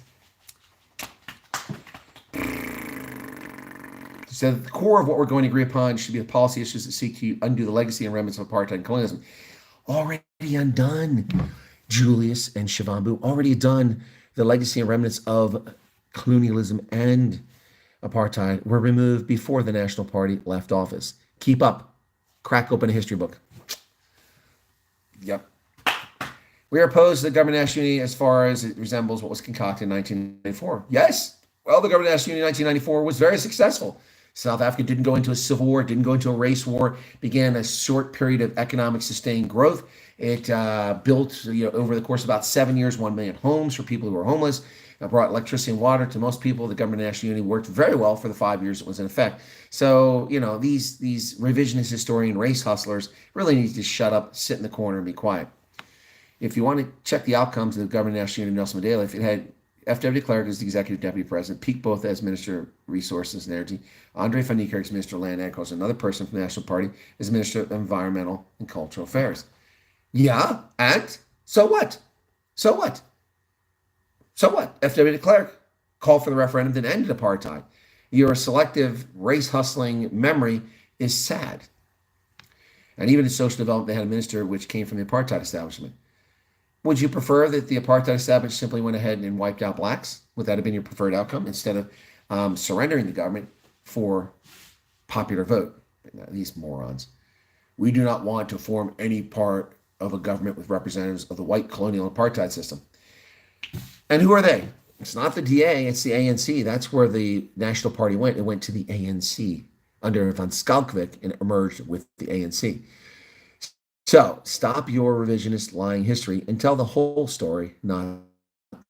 So the core of what we're going to agree upon should be the policy issues that seek to undo the legacy and remnants of apartheid and colonialism. Already undone, Julius and Shivambu. Already done. The legacy and remnants of colonialism and apartheid were removed before the National Party left office. Keep up. Crack open a history book. Yep. We are opposed to the government of national unity as far as it resembles what was concocted in 1994. Yes. Well, the government of national unity in 1994 was very successful. South Africa didn't go into a civil war, didn't go into a race war, began a short period of economic sustained growth. It built, over the course of about 7 years, 1 million homes for people who were homeless. It brought electricity and water to most people. The government of national unity worked very well for the 5 years it was in effect. So, these revisionist historian race hustlers really need to shut up, sit in the corner, and be quiet. If you want to check the outcomes of the government of national unity, Nelson Mandela, if it had F.W. de Klerk as the executive deputy president, Peek Botha as Minister of Resources and Energy, Andre van Niekerk as Minister of Land Agriculture, another person from the National Party as Minister of Environmental and Cultural Affairs. Yeah, and so what? So what? So what? F.W. de Klerk called for the referendum that ended apartheid. Your selective race hustling memory is sad. And even in social development, they had a minister which came from the apartheid establishment. Would you prefer that the apartheid establishment simply went ahead and wiped out blacks? Would that have been your preferred outcome instead of surrendering the government for popular vote? These morons. We do not want to form any part of a government with representatives of the white colonial apartheid system. And who are they? It's not the DA, it's the ANC. That's where the National Party went. It went to the ANC under Van Schalkwyk and emerged with the ANC. So stop your revisionist lying history and tell the whole story, not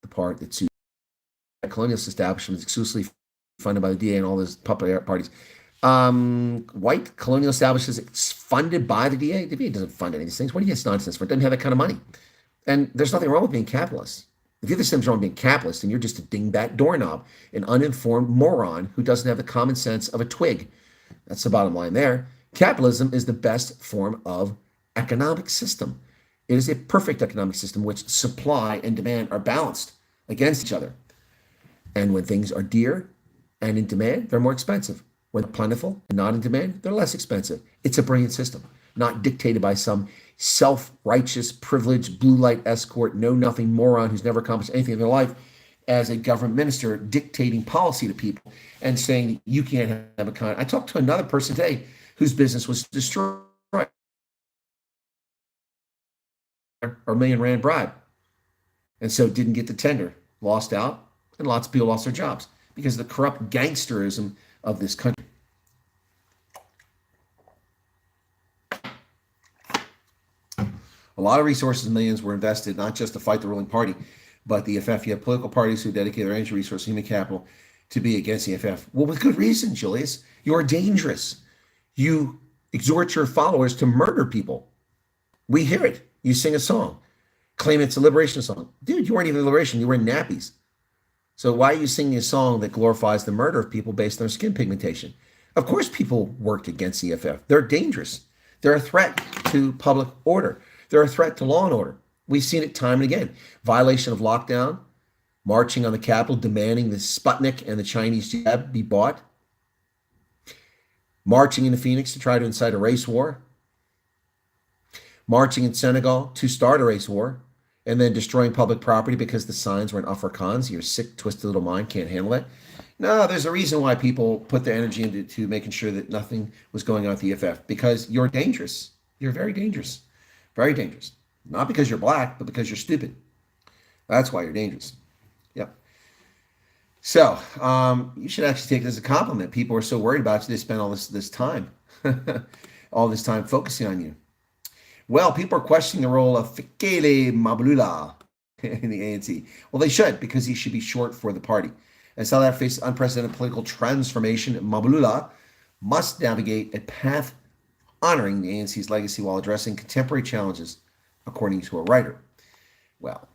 the part that suits the colonialist establishment exclusively funded by the DA and all those puppet parties. White colonial establishments funded by the DA. The DA doesn't fund any of these things. What do you get nonsense for? It doesn't have that kind of money. And there's nothing wrong with being capitalist. If you think there's wrong with being capitalist, then you're just a dingbat doorknob, an uninformed moron who doesn't have the common sense of a twig. That's the bottom line there. Capitalism is the best form of economic system. It is a perfect economic system which supply and demand are balanced against each other. And when things are dear and in demand, they're more expensive. When they're plentiful and not in demand, they're less expensive. It's a brilliant system, not dictated by some self-righteous, privileged, blue light escort, know-nothing moron who's never accomplished anything in their life as a government minister dictating policy to people and saying you can't have a con. I talked to another person today whose business was destroyed, or $1 million rand bribe, and so didn't get the tender, lost out, and lots of people lost their jobs because of the corrupt gangsterism of this country. A lot of resources, millions, were invested not just to fight the ruling party, but the EFF. You have political parties who dedicate their energy, resources, human capital to be against the EFF. Well, with good reason, Julius. You are dangerous. You exhort your followers to murder people. We hear it. You sing a song, claim it's a liberation song. Dude, you weren't even liberation. You were in nappies. So why are you singing a song that glorifies the murder of people based on their skin pigmentation? Of course people worked against the EFF. They're dangerous. They're a threat to public order. They're a threat to law and order. We've seen it time and again. Violation of lockdown, marching on the Capitol, demanding the Sputnik and the Chinese jab be bought, marching into Phoenix to try to incite a race war, marching in Senegal to start a race war, and then destroying public property because the signs were in Afrikaans. Your sick, twisted little mind can't handle it. No, there's a reason why people put their energy into making sure that nothing was going on with the EFF, because you're dangerous. You're very dangerous. Very dangerous. Not because you're black, but because you're stupid. That's why you're dangerous. Yep. So you should actually take it as a compliment. People are so worried about you, they spend all this time, all this time focusing on you. Well, people are questioning the role of Fikile Mbalula in the ANC. Well, they should, because he should be short for the party. As South Africa faces unprecedented political transformation, Mbalula must navigate a path honoring the ANC's legacy while addressing contemporary challenges, according to a writer. Well,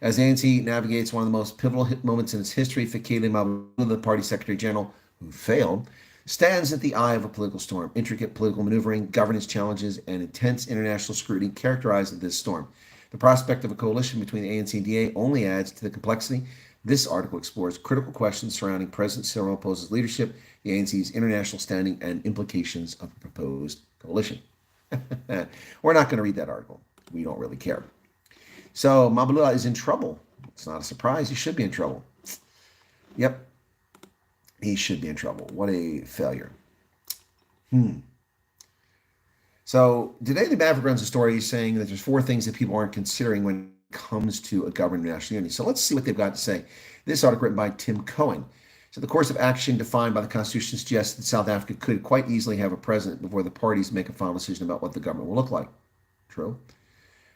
as the ANC navigates one of the most pivotal moments in its history, Fikile Mbalula, the party secretary general who failed, stands at the eye of a political storm. Intricate political maneuvering, governance challenges, and intense international scrutiny characterize this storm. The prospect of a coalition between the ANC and DA only adds to the complexity. This article explores critical questions surrounding President Cyril Ramaphosa's leadership, the ANC's international standing, and implications of the proposed coalition. We're not going to read that article. We don't really care. So Mbalula is in trouble. It's not a surprise. He should be in trouble. Yep. He should be in trouble. What a failure. So today the Maverick runs a story saying that there's 4 things that people aren't considering when it comes to a government of national unity. So let's see what they've got to say. This article written by Tim Cohen. So the course of action defined by the Constitution suggests that South Africa could quite easily have a president before the parties make a final decision about what the government will look like. True.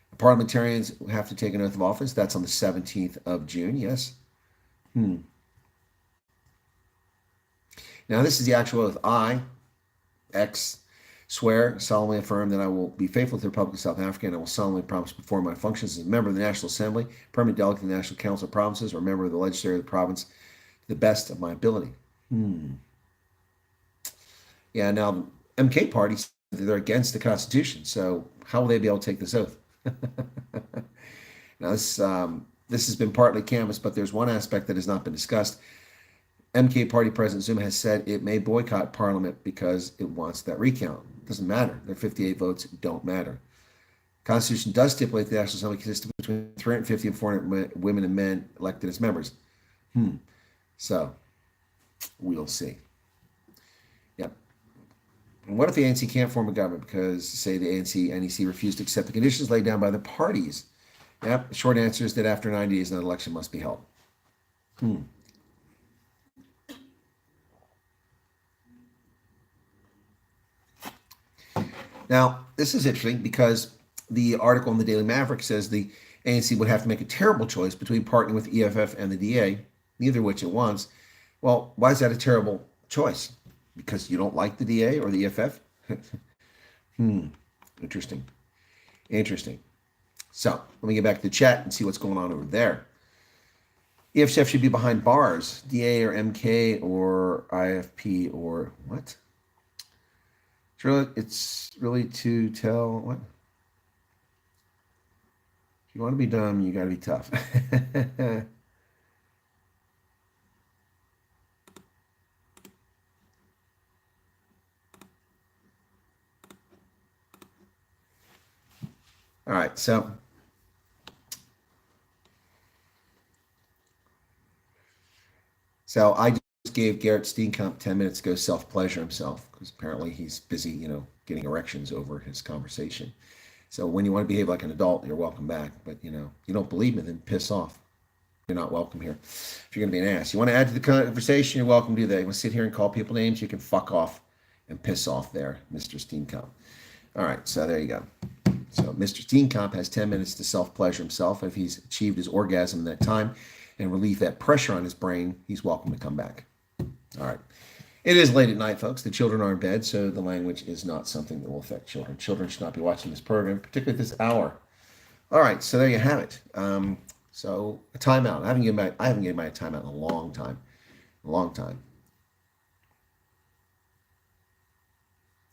The parliamentarians have to take an oath of office. That's on the 17th of June. Yes. Now, this is the actual oath. I, swear, solemnly affirm that I will be faithful to the Republic of South Africa, and I will solemnly promise to perform my functions as a member of the National Assembly, permanent delegate of the National Council of Provinces, or member of the legislature of the province to the best of my ability. Yeah, now, MK party, they're against the Constitution, so how will they be able to take this oath? Now, this has been partly canvassed, but there's one aspect that has not been discussed. MK Party President Zuma has said it may boycott Parliament because it wants that recount. It doesn't matter. Their 58 votes don't matter. Constitution does stipulate the National Assembly consists of between 350 and 400 women and men elected as members. So we'll see. Yep. And what if the ANC can't form a government because, say, the ANC, NEC refused to accept the conditions laid down by the parties? Yep. The short answer is that after 90 days, an election must be held. Now, this is interesting because the article in the Daily Maverick says the ANC would have to make a terrible choice between partnering with EFF and the DA, neither of which it wants. Well, why is that a terrible choice? Because you don't like the DA or the EFF? Interesting. Interesting. So let me get back to the chat and see what's going on over there. EFF should be behind bars, DA or MK or IFP or what? It's really to tell what? If you want to be dumb, you got to be tough. All right, so I just gave Garrett Steenkamp 10 minutes to go self-pleasure himself because apparently he's busy, getting erections over his conversation. So when you want to behave like an adult, you're welcome back. But, you don't believe me, then piss off. You're not welcome here. If you're going to be an ass. You want to add to the conversation, you're welcome to do that. You want to sit here and call people names, you can fuck off and piss off there, Mr. Steenkamp. All right, so there you go. So Mr. Steenkamp has 10 minutes to self-pleasure himself. If he's achieved his orgasm in that time and relieve that pressure on his brain, he's welcome to come back. All right. It is late at night, folks. The children are in bed, so the language is not something that will affect children. Children should not be watching this program, particularly at this hour. All right, so there you have it. So a timeout. I haven't given my timeout in a long time. A long time.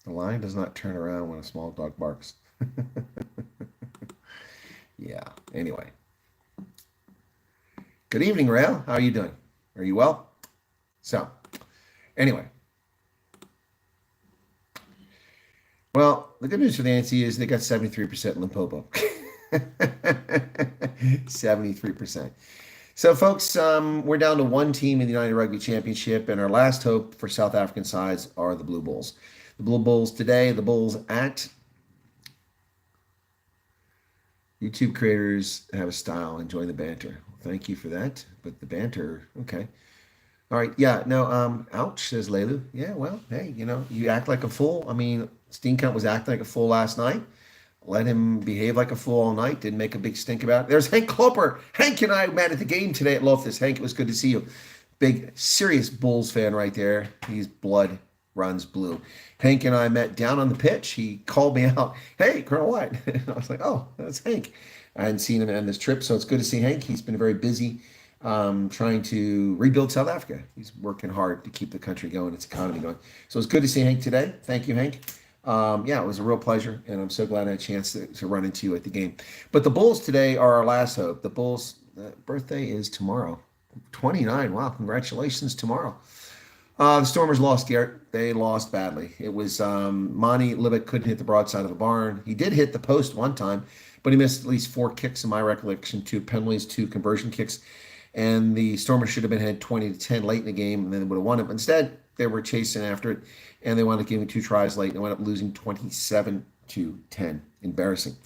The lion does not turn around when a small dog barks. Yeah, anyway. Good evening, Rail. How are you doing? Are you well? So, anyway. Well, the good news for the ANC is they got 73% Limpopo. 73%. So, folks, we're down to one team in the United Rugby Championship, and our last hope for South African sides are the Blue Bulls. The Blue Bulls today, the Bulls at YouTube creators have a style, enjoying the banter. Thank you for that. But the banter, okay. All right, yeah, no, ouch, says Leilu. Yeah, well, hey, you act like a fool. I mean, Steenkamp was acting like a fool last night. Let him behave like a fool all night. Didn't make a big stink about it. There's Hank Kloper. Hank and I met at the game today at Loftus. Hank, it was good to see you. Big, serious Bulls fan right there. He's blood runs blue. Hank and I met down on the pitch. He called me out. Hey, Colonel White. And I was like, oh, that's Hank. I hadn't seen him on this trip, so it's good to see Hank. He's been very busy trying to rebuild South Africa. He's working hard to keep the country going, its economy going. So it's good to see Hank today. Thank you, Hank. Yeah, it was a real pleasure, and I'm so glad I had a chance to run into you at the game. But the Bulls today are our last hope. The Bulls' birthday is tomorrow. 29. Wow, congratulations tomorrow. The Stormers lost, Garrett. They lost badly. It was Monty Libet couldn't hit the broadside of the barn. He did hit the post one time, but he missed at least 4 kicks in my recollection, 2 penalties, 2 conversion kicks. And the Stormers should have been ahead 20-10 late in the game, and then they would have won it. But instead, they were chasing after it, and they wound up giving 2 tries late, and they wound up losing 27-10. Embarrassing.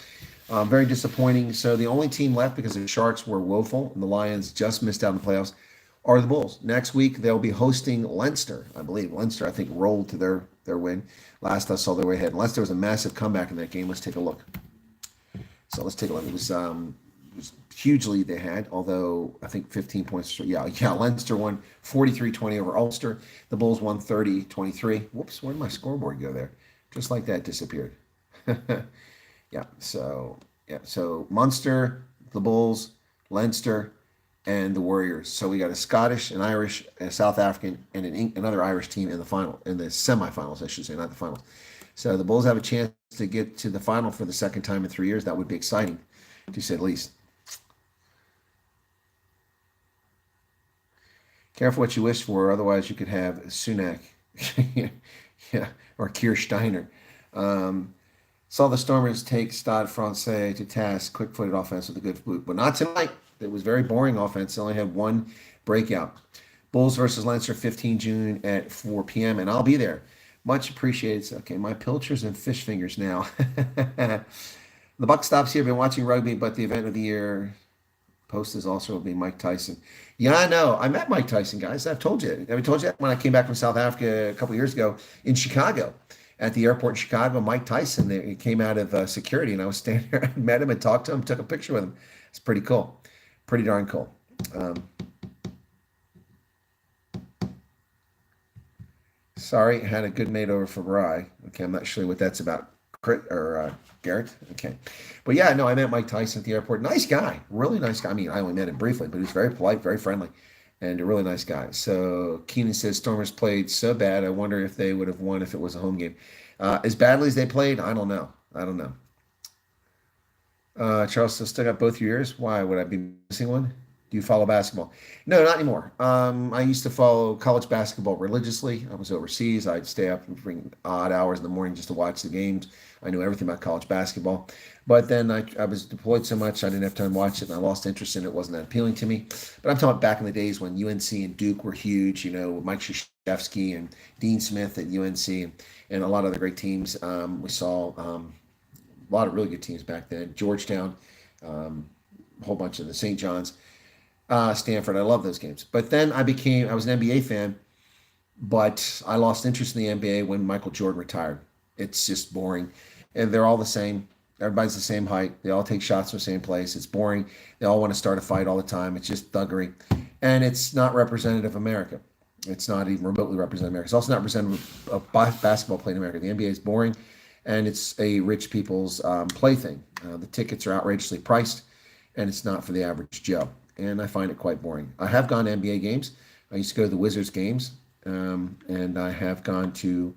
Very disappointing. So the only team left, because the Sharks were woeful, and the Lions just missed out in the playoffs, are the Bulls. Next week, they'll be hosting Leinster, I believe. Leinster, I think, rolled to their win. Last I saw, they were ahead. Leinster was a massive comeback in that game. Let's take a look. So let's take a look. It was huge lead they had, although I think 15 points. Yeah, Leinster won 43-20 over Ulster. The Bulls won 30-23. Whoops, where did my scoreboard go there? Just like that, disappeared. So Munster, the Bulls, Leinster, and the Warriors. So we got a Scottish, an Irish, a South African, and another Irish team in the semifinals, I should say, not the finals. So the Bulls have a chance to get to the final for the second time in 3 years. That would be exciting, to say the least. Careful what you wish for, otherwise you could have Sunak, or Keir Steiner. Saw the Stormers take Stade Francais to task, quick-footed offense with a good boot, but not tonight. It was very boring offense. They only had one breakout. Bulls versus Leinster, 15 June at 4 p.m., and I'll be there. Much appreciated. Okay, my pilchers and fish fingers now. The buck stops here. Been watching rugby, but the event of the year post is also will be Mike Tyson. Yeah, I know. I met Mike Tyson, guys. I've told you. I told you that when I came back from South Africa a couple of years ago in Chicago, at the airport in Chicago. Mike Tyson, he came out of security, and I was standing there. I met him and talked to him, took a picture with him. It's pretty cool. Pretty darn cool. Sorry, had a good mate over for Rye. Okay, I'm not sure what that's about. Garrett. Okay, but yeah, no, I met Mike Tyson at the airport. Nice guy, really nice guy. I mean, I only met him briefly, but he was very polite, very friendly, and a really nice guy. So Keenan says Stormers played so bad. I wonder if they would have won if it was a home game. As badly as they played, I don't know. Charles says, still got both your ears. Why would I be missing one? Do you follow basketball? No, not anymore. I used to follow college basketball religiously. I was overseas. I'd stay up and bring odd hours in the morning just to watch the games. I knew everything about college basketball. But then I was deployed so much, I didn't have time to watch it, and I lost interest in it. It wasn't that appealing to me. But I'm talking about back in the days when UNC and Duke were huge, Mike Krzyzewski and Dean Smith at UNC and a lot of other great teams. We saw a lot of really good teams back then. Georgetown, a whole bunch of the St. John's. Stanford. I love those games. But then I was an NBA fan, but I lost interest in the NBA when Michael Jordan retired. It's just boring. And they're all the same. Everybody's the same height. They all take shots from the same place. It's boring. They all want to start a fight all the time. It's just thuggery. And it's not representative of America. It's not even remotely representative of America. It's also not representative of basketball played in America. The NBA is boring, and it's a rich people's plaything. The tickets are outrageously priced, and it's not for the average Joe. And I find it quite boring. I have gone to NBA games. I used to go to the Wizards games, and I have gone to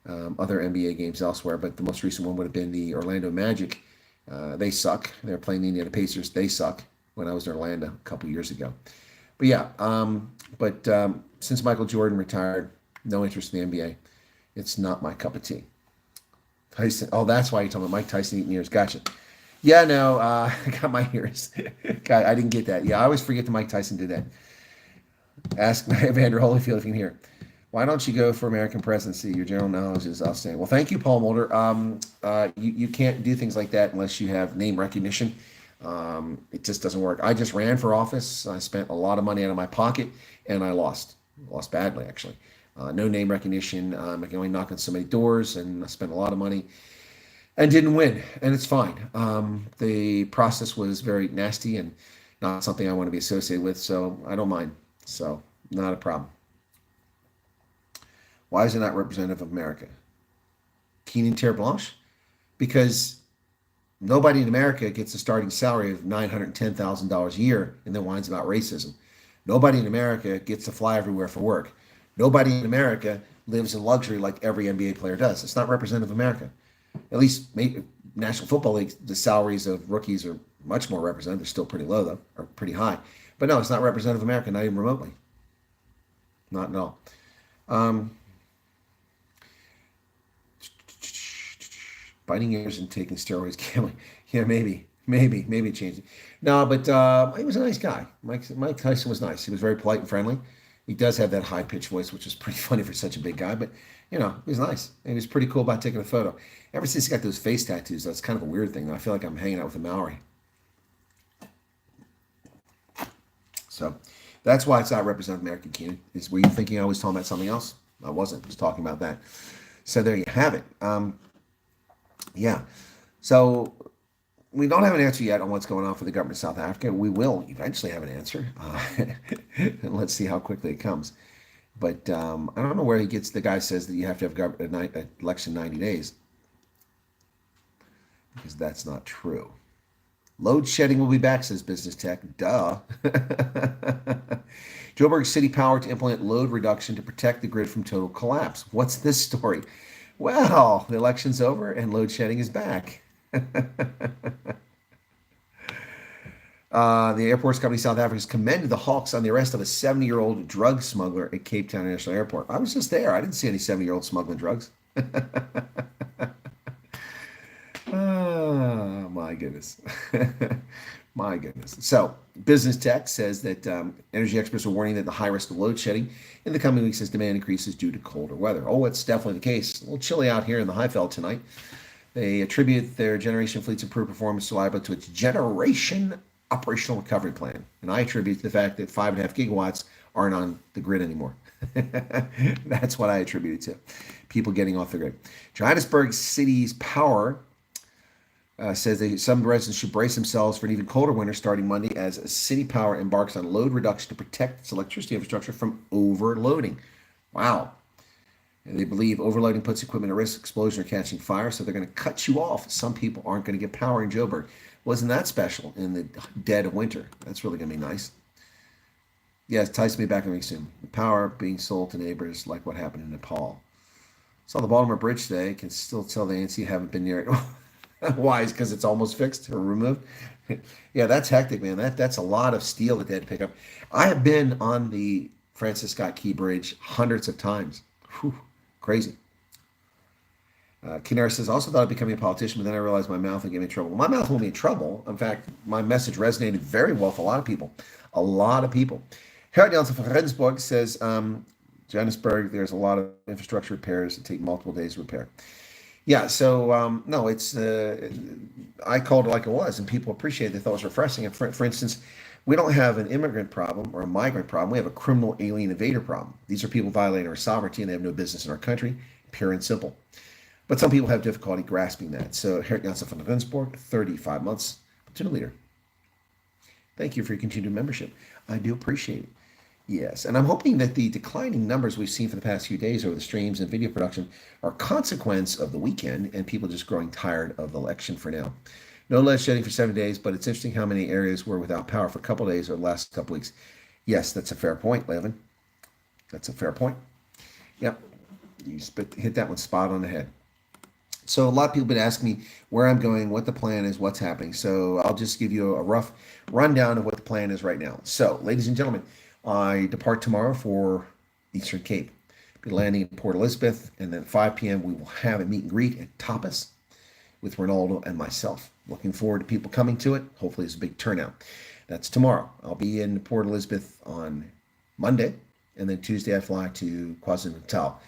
other NBA games elsewhere, but the most recent one would have been the Orlando Magic. They suck. They're playing the Indiana Pacers. They suck when I was in Orlando a couple years ago. But yeah, since Michael Jordan retired, no interest in the NBA. It's not my cup of tea. Tyson, oh, that's why you're talking about Mike Tyson eating ears. Gotcha. Yeah, no, I got my ears. God, I didn't get that. Yeah, I always forget that Mike Tyson did that. Ask Evander Holyfield if you can hear. Why don't you go for American presidency? Your general knowledge is outstanding. Well, thank you, Paul Mulder. You can't do things like that unless you have name recognition. It just doesn't work. I just ran for office. I spent a lot of money out of my pocket, and I lost badly, actually. No name recognition. I can only knock on so many doors, and I spent a lot of money and didn't win, and it's fine. The process was very nasty and not something I want to be associated with, so I don't mind. So, not a problem. Why is it not representative of America? Keenan Terre Blanche? Because nobody in America gets a starting salary of $910,000 a year and then whines about racism. Nobody in America gets to fly everywhere for work. Nobody in America lives in luxury like every NBA player does. It's not representative of America. At least National Football League, the salaries of rookies are much more representative. They're still pretty low, though, or pretty high. But no, it's not representative of America, not even remotely. Not at all. Biting ears and taking steroids, gambling. Yeah, maybe changing. No, but he was a nice guy. Mike Tyson was nice. He was very polite and friendly. He does have that high-pitched voice, which is pretty funny for such a big guy, but he was nice. And he was pretty cool about taking a photo. Ever since he got those face tattoos, that's kind of a weird thing. I feel like I'm hanging out with a Maori. So that's why it's not representative of American Keenan. Were you thinking I was talking about something else? I wasn't. I was talking about that. So there you have it. Yeah. So we don't have an answer yet on what's going on for the government of South Africa. We will eventually have an answer. And let's see how quickly it comes. But I don't know where he gets, the guy says that you have to have an election 90 days. Because that's not true. Load shedding will be back, says Business Tech. Duh. Joburg City Power to implement load reduction to protect the grid from total collapse. What's this story? Well, the election's over and load shedding is back. The Airports Company South Africa has commended the Hawks on the arrest of a 70-year-old drug smuggler at Cape Town International Airport. I was just there. I didn't see any 70-year-old smuggling drugs. My goodness. My goodness. So, Business Tech says that energy experts are warning that the high risk of load shedding in the coming weeks as demand increases due to colder weather. Oh, it's definitely the case. A little chilly out here in the Highveld tonight. They attribute their generation fleet's improved performance reliable to its generation operational recovery plan. And I attribute the fact that 5.5 gigawatts aren't on the grid anymore. That's what I attribute it to. People getting off the grid. Johannesburg City's power says that some residents should brace themselves for an even colder winter starting Monday as City Power embarks on load reduction to protect its electricity infrastructure from overloading. Wow. And they believe overloading puts equipment at risk, explosion, or catching fire, so they're going to cut you off. Some people aren't going to get power in Joburg. Wasn't that special in the dead of winter? That's really going to be nice. Yes, ties me back in soon. The power being sold to neighbors like what happened in Nepal. Saw the Baltimore Bridge today. Can still tell the ANC haven't been near it. Why? Is because it's almost fixed or removed? Yeah, that's hectic, man. That's a lot of steel that they had to pick up. I have been on the Francis Scott Key Bridge hundreds of times. Whew, crazy. Kinera says, also thought of becoming a politician, but then I realized my mouth would get me in trouble. Well, my mouth won't be in trouble. In fact, my message resonated very well with a lot of people. A lot of people. Herr Janssen from Rendsburg says, Johannesburg, there's a lot of infrastructure repairs that take multiple days to repair. Yeah, so no, it's I called it like it was, and people appreciate it. They thought it was refreshing. And for instance, we don't have an immigrant problem or a migrant problem. We have a criminal alien invader problem. These are people violating our sovereignty, and they have no business in our country, pure and simple. But some people have difficulty grasping that. So, Herr Janssen from Rendsburg, 35 months to the leader. Thank you for your continued membership. I do appreciate it. Yes, and I'm hoping that the declining numbers we've seen for the past few days over the streams and video production are a consequence of the weekend and people just growing tired of the election for now. No load shedding for 7 days, but it's interesting how many areas were without power for a couple of days or the last couple of weeks. Yes, that's a fair point, Levin. That's a fair point. Yep, you hit that one spot on the head. So a lot of people have been asking me where I'm going, what the plan is, what's happening. So I'll just give you a rough rundown of what the plan is right now. So, ladies and gentlemen, I depart tomorrow for Eastern Cape. Be landing in Port Elizabeth, and then at 5 p.m. we will have a meet and greet at Tapas with Ronaldo and myself. Looking forward to people coming to it. Hopefully it's a big turnout. That's tomorrow. I'll be in Port Elizabeth on Monday, and then Tuesday I fly to KwaZulu-Natal.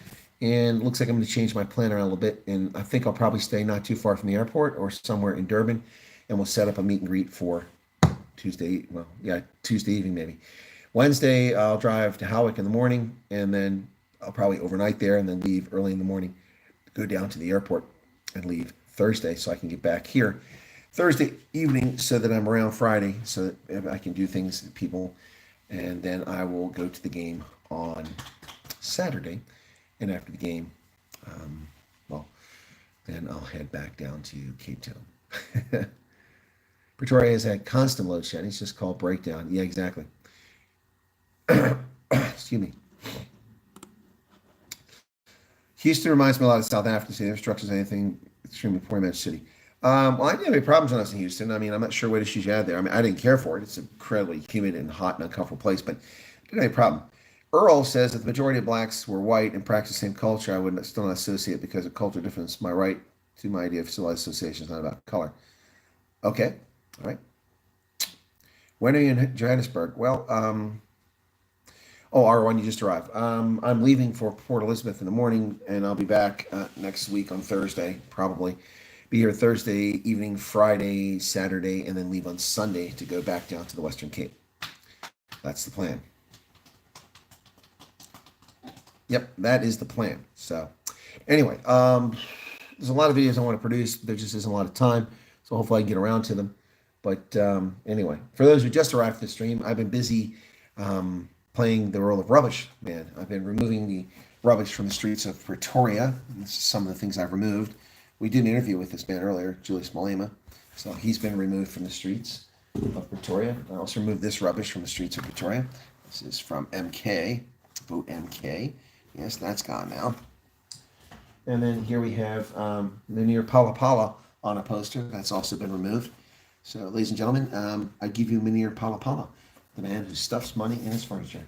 And it looks like I'm going to change my plan around a little bit, and I think I'll probably stay not too far from the airport or somewhere in Durban, and we'll set up a meet and greet for Tuesday evening maybe. Wednesday, I'll drive to Howick in the morning, and then I'll probably overnight there and then leave early in the morning, go down to the airport and leave Thursday so I can get back here Thursday evening so that I'm around Friday so that I can do things with people. And then I will go to the game on Saturday. And after the game, then I'll head back down to Cape Town. Pretoria has had constant load shedding. It's just called breakdown. Yeah, exactly. Excuse me. Houston reminds me a lot of South Africa. The infrastructure is anything extremely poor in that city. Well, I didn't have any problems when I was in Houston. I mean, I'm not sure what issues you had there. I mean, I didn't care for it. It's an incredibly humid and hot and uncomfortable place, but I didn't have any problem. Earl says that the majority of blacks were white and practiced the same culture. I would still not associate because of culture difference. My right to my idea of civilized association is not about color. Okay, all right. When are you in Johannesburg? Well, R1, you just arrived. I'm leaving for Port Elizabeth in the morning, and I'll be back next week on Thursday, probably. Be here Thursday evening, Friday, Saturday, and then leave on Sunday to go back down to the Western Cape. That's the plan. Yep, that is the plan. So anyway, there's a lot of videos I want to produce. There just isn't a lot of time. So hopefully I can get around to them. But anyway, for those who just arrived to the stream, I've been busy playing the role of rubbish man. I've been removing the rubbish from the streets of Pretoria. This is some of the things I've removed. We did an interview with this man earlier, Julius Malema. So he's been removed from the streets of Pretoria. I also removed this rubbish from the streets of Pretoria. This is from MK. Vote MK. Yes, that's gone now. And then here we have Munir Palapala on a poster. That's also been removed. So, ladies and gentlemen, I give you Munir Palapala, the man who stuffs money in his furniture.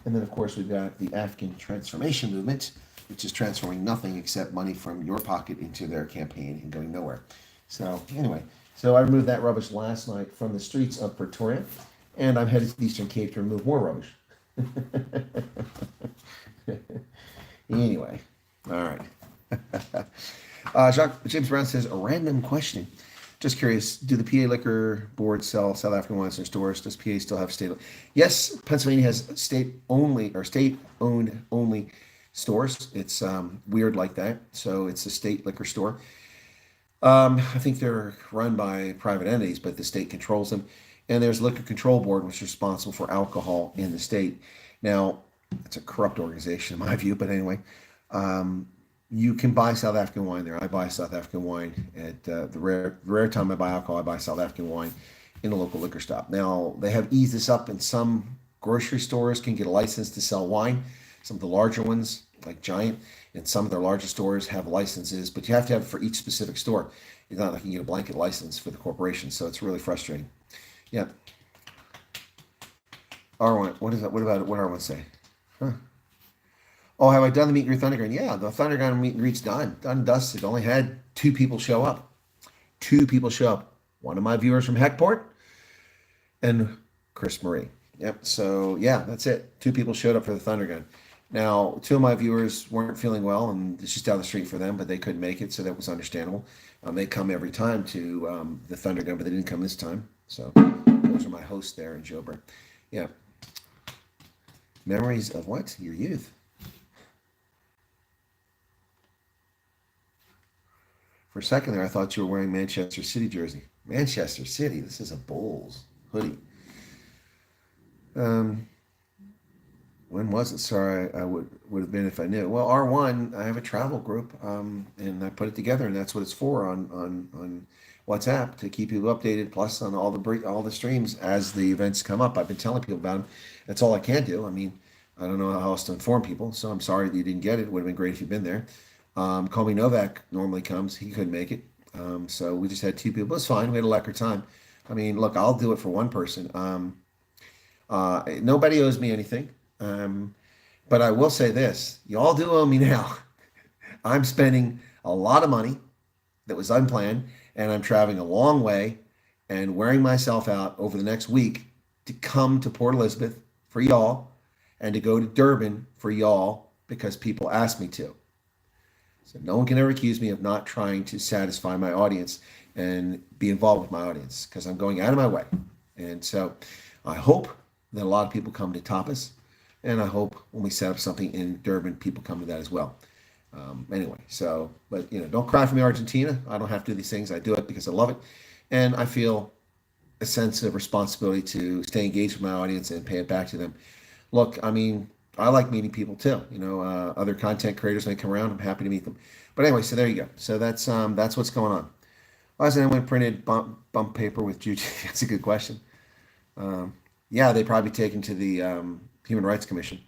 And then, of course, we've got the African Transformation Movement, which is transforming nothing except money from your pocket into their campaign and going nowhere. So, anyway, So I removed that rubbish last night from the streets of Pretoria, and I'm headed to the Eastern Cape to remove more rubbish. Anyway, all right. James Brown says, a random question. Just curious, do the PA Liquor Board sell South African wines in stores? Does PA still have state? Yes, Pennsylvania has state-only or state-owned only stores. It's weird like that. So it's a state liquor store. I think they're run by private entities, but the state controls them. And there's a liquor control board, which is responsible for alcohol in the state. Now, it's a corrupt organization in my view, but anyway, you can buy South African wine there. I buy South African wine at the rare time I buy alcohol, I buy South African wine in a local liquor stop. Now, they have eased this up, and some grocery stores can get a license to sell wine. Some of the larger ones, like Giant, and some of their larger stores have licenses, but you have to have it for each specific store. It's not like you get a blanket license for the corporation, so it's really frustrating. Yeah. R1, what is that? What about it? What R1 say? Huh. Oh, have I done the meet and greet Thunderground? Yeah, the Thunderground meet and greet's done. Done and dusted. Only had 2 people show up. 2 people show up. One of my viewers from Heckport and Chris Marie. Yep. So yeah, that's it. 2 people showed up for the Thunderground. Now, 2 of my viewers weren't feeling well, and it's just down the street for them, but they couldn't make it, so that was understandable. They come every time to the Thunderground, but they didn't come this time. So those are my hosts there in Joburg. Yeah. Memories of what? Your youth. For a second there, I thought you were wearing Manchester City jersey. Manchester City. This is a Bulls hoodie. When was it? Sorry, I would have been if I knew. Well, R1, I have a travel group, and I put it together, and that's what it's for on WhatsApp, to keep people updated. Plus, on all the streams as the events come up, I've been telling people about them. That's all I can do. I mean, I don't know how else to inform people, so I'm sorry that you didn't get it. It would have been great if you'd been there. Comey Novak normally comes. He couldn't make it. So we just had 2 people. It's fine. We had a lekker time. I mean, look, I'll do it for one person. Nobody owes me anything. But I will say this. You all do owe me now. I'm spending a lot of money that was unplanned, and I'm traveling a long way and wearing myself out over the next week to come to Port Elizabeth for y'all and to go to Durban for y'all because people asked me to. So no one can ever accuse me of not trying to satisfy my audience and be involved with my audience, because I'm going out of my way. And so I hope that a lot of people come to Tapas, and I hope when we set up something in Durban, people come to that as well. Anyway, so, but don't cry for me, Argentina. I don't have to do these things. I do it because I love it, and I feel a sense of responsibility to stay engaged with my audience and pay it back to them. Look, I mean, I like meeting people too. Other content creators may come around. I'm happy to meet them. But anyway, so there you go. So that's what's going on. Why hasn't anyone printed bump paper with Juju? That's a good question. Yeah, they probably taken to the Human Rights Commission.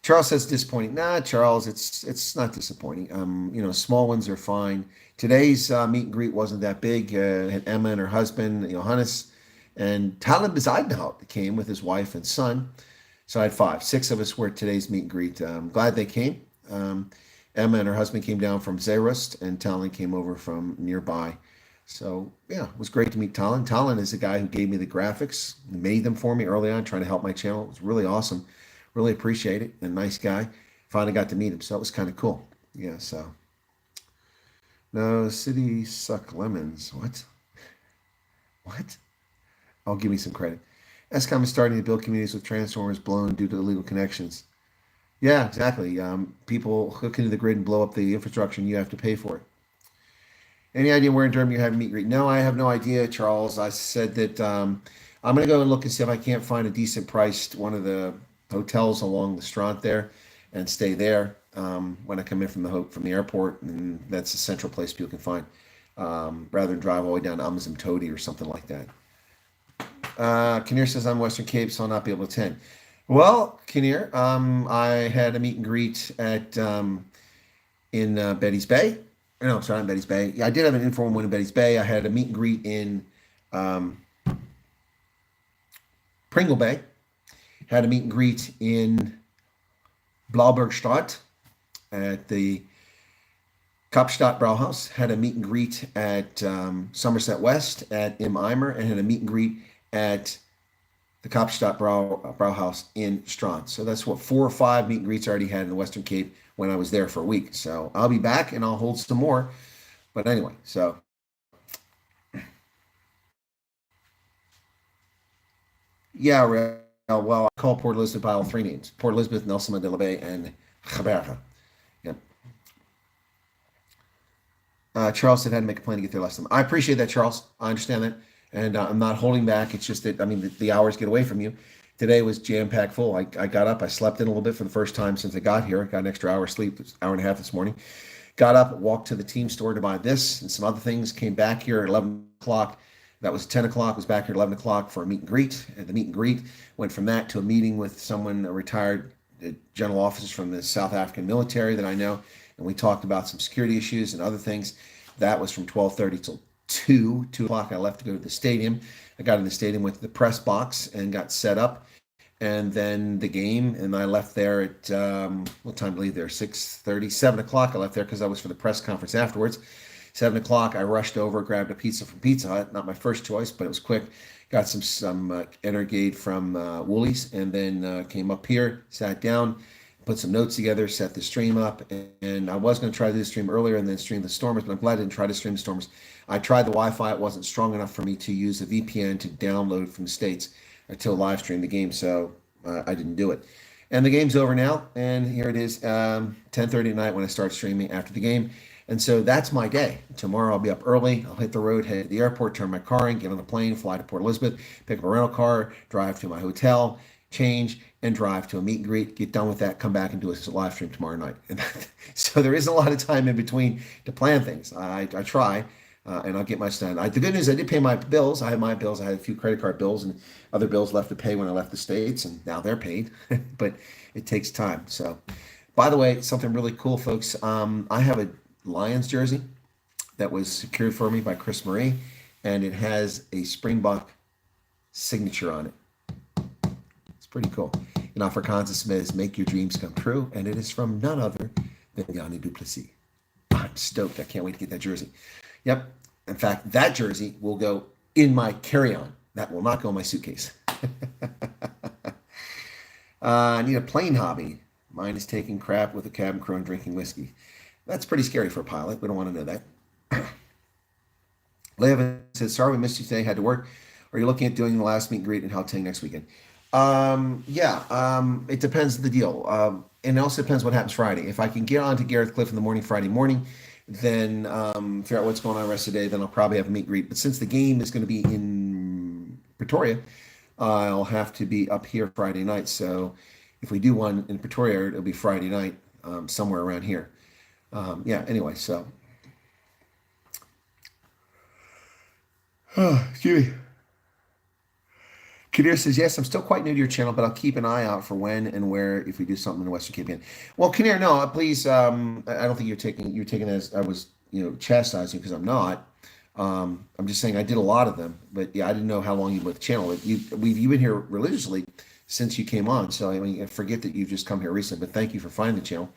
Charles says disappointing. Nah, Charles, it's not disappointing. Small ones are fine. Today's meet and greet wasn't that big. Had Emma and her husband, Johannes, and Talon Bezuidenhout came with his wife and son. So I had 5. 6 of us were at today's meet and greet. I'm glad they came. Emma and her husband came down from Zeerust, and Talon came over from nearby. So yeah, it was great to meet Talon. Talon is the guy who gave me the graphics, made them for me early on, trying to help my channel. It was really awesome. Really appreciate it. A nice guy. Finally got to meet him, so it was kind of cool. Yeah, so. No, city suck lemons. What? What? Oh, give me some credit. ESCOM is starting to build communities with transformers blown due to illegal connections. Yeah, exactly. People hook into the grid and blow up the infrastructure, and you have to pay for it. Any idea where in Durham you're having meet and greet? No, I have no idea, Charles. I said that I'm going to go and look and see if I can't find a decent priced one of the hotels along the Strand there and stay there when I come in from the airport, and that's a central place people can find, rather than drive all the way down to Todi or something like that. Kinnear says I'm Western Cape, so I'll not be able to attend. Well, Kinnear, I had a meet and greet at in Betty's Bay. No, sorry, not Betty's Bay. Yeah, I did have an informal one in Betty's Bay. I had a meet and greet in Pringle Bay. Had a meet and greet in Blaubergstraat at the Kapstadt Brauhaus had a meet and greet at Somerset West at Im Eimer, and had a meet and greet at the Kapstadt Brauhaus in Strand. So that's what 4 or 5 meet and greets I already had in the Western Cape when I was there for a week. So I'll be back and I'll hold some more. But anyway, so yeah, well, I call Port Elizabeth by all 3 names: Port Elizabeth, Nelson Mandela Bay, and Geberge. Yep. Charles said I had to make a plan to get there last time. I appreciate that, Charles. I understand that. And I'm not holding back. It's just that, I mean, the hours get away from you. Today was jam-packed full. I got up. I slept in a little bit for the first time since I got here. I got an extra hour of sleep, hour and a half this morning. Got up, walked to the team store to buy this and some other things. Came back here at 11 o'clock. That was 10 o'clock. Was back here at 11 o'clock for a meet and greet. And the meet and greet went from that to a meeting with someone, a retired general officer from the South African military that I know. And we talked about some security issues and other things. That was from 12:30 till 2 o'clock. I left to go to the stadium. I got in the stadium, went to the press box and got set up. And then the game, and I left there at, what time did I leave there? 6:30, 7 o'clock. I left there because I was for the press conference afterwards. 7 o'clock, I rushed over, grabbed a pizza from Pizza Hut. Not my first choice, but it was quick. Got some Energade from Woolies, and then came up here, sat down, put some notes together, set the stream up, and I was going to try to do the stream earlier and then stream the Stormers, but I'm glad I didn't try to stream the Stormers. I tried the Wi-Fi. It wasn't strong enough for me to use a VPN to download from the States to live stream the game, so I didn't do it. And the game's over now, and here it is, 10:30 at night when I start streaming after the game. And so that's my day. Tomorrow I'll be up early. I'll hit the road, head to the airport, turn my car in, get on a plane, fly to Port Elizabeth, pick up a rental car, drive to my hotel, change, and drive to a meet and greet, get done with that, come back and do a live stream tomorrow night. And so there isn't a lot of time in between to plan things. I try, and I'll get my stuff done. The good news, I did pay my bills. I had my bills. I had a few credit card bills and other bills left to pay when I left the States, and now they're paid, but it takes time. So, by the way, something really cool, folks. I have a Lions jersey that was secured for me by Chris Marie, and it has a Springbok signature on it. It's pretty cool. In Afrikaans, it says, "Make your dreams come true," and it is from none other than Yanni du Plessis. I'm stoked. I can't wait to get that jersey. Yep. In fact, that jersey will go in my carry-on. That will not go in my suitcase. I need a plane hobby. Mine is taking crap with a cabin crew and drinking whiskey. That's pretty scary for a pilot. We don't want to know that. Levin says, sorry we missed you today. Had to work. Are you looking at doing the last meet and greet in Gauteng next weekend? It depends the deal. And it also depends what happens Friday. If I can get on to Gareth Cliff in the morning, Friday morning, then figure out what's going on the rest of the day, then I'll probably have a meet and greet. But since the game is going to be in Pretoria, I'll have to be up here Friday night. So if we do one in Pretoria, it'll be Friday night, somewhere around here. Anyway, so. Excuse me. Kinnear says, yes, I'm still quite new to your channel, but I'll keep an eye out for when and where if we do something in the Western Cape again. Well, Kinnear, no, please, I don't think you're taking it as I was, chastising because I'm not. I'm just saying I did a lot of them, but yeah, I didn't know how long you've been with the channel. You've been here religiously since you came on, so I mean, I forget that you've just come here recently, but thank you for finding the channel.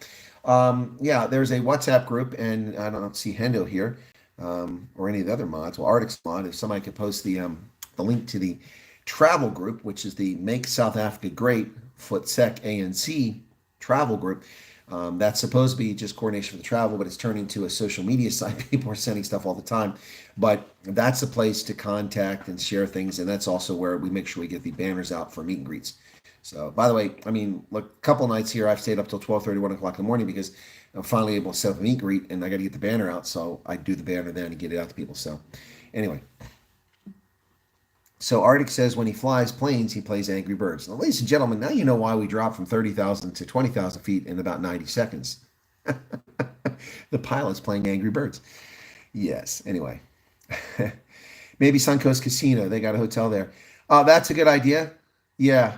There's a WhatsApp group, and I don't see Hendo here, or any of the other mods. Well, Arctic's mod, if somebody could post the link to the travel group, which is the Make South Africa Great FootSec ANC travel group. That's supposed to be just coordination for the travel, but it's turned into a social media site. People are sending stuff all the time, but that's a place to contact and share things, and that's also where we make sure we get the banners out for meet and greets. So, by the way, I mean, look, a couple nights here I've stayed up till 12:30, 1 o'clock in the morning because I'm finally able to set up a meet and greet, and I got to get the banner out, so I do the banner then and get it out to people. So, anyway. So Arctic says when he flies planes, he plays Angry Birds. Now, ladies and gentlemen, now you know why we dropped from 30,000 to 20,000 feet in about 90 seconds. The pilot's playing Angry Birds. Yes, anyway. Maybe Suncoast Casino. They got a hotel there. That's a good idea. Yeah.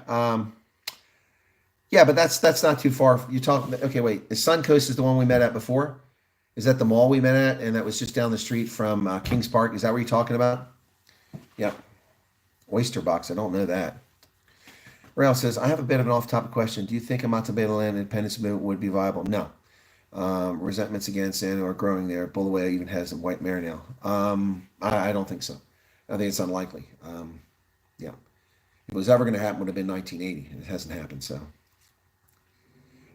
But that's not too far. You talk. Okay, wait. The Suncoast is the one we met at before? Is that the mall we met at? And that was just down the street from Kings Park. Is that what you're talking about? Yep. Oyster Box, I don't know that. Rail says, I have a bit of an off-topic question. Do you think a Matabele land independence movement would be viable? No. Resentments against and are growing there. Bulawayo even has a white mayor now. I don't think so. I think it's unlikely. Yeah. If it was ever going to happen, it would have been 1980. It hasn't happened, so.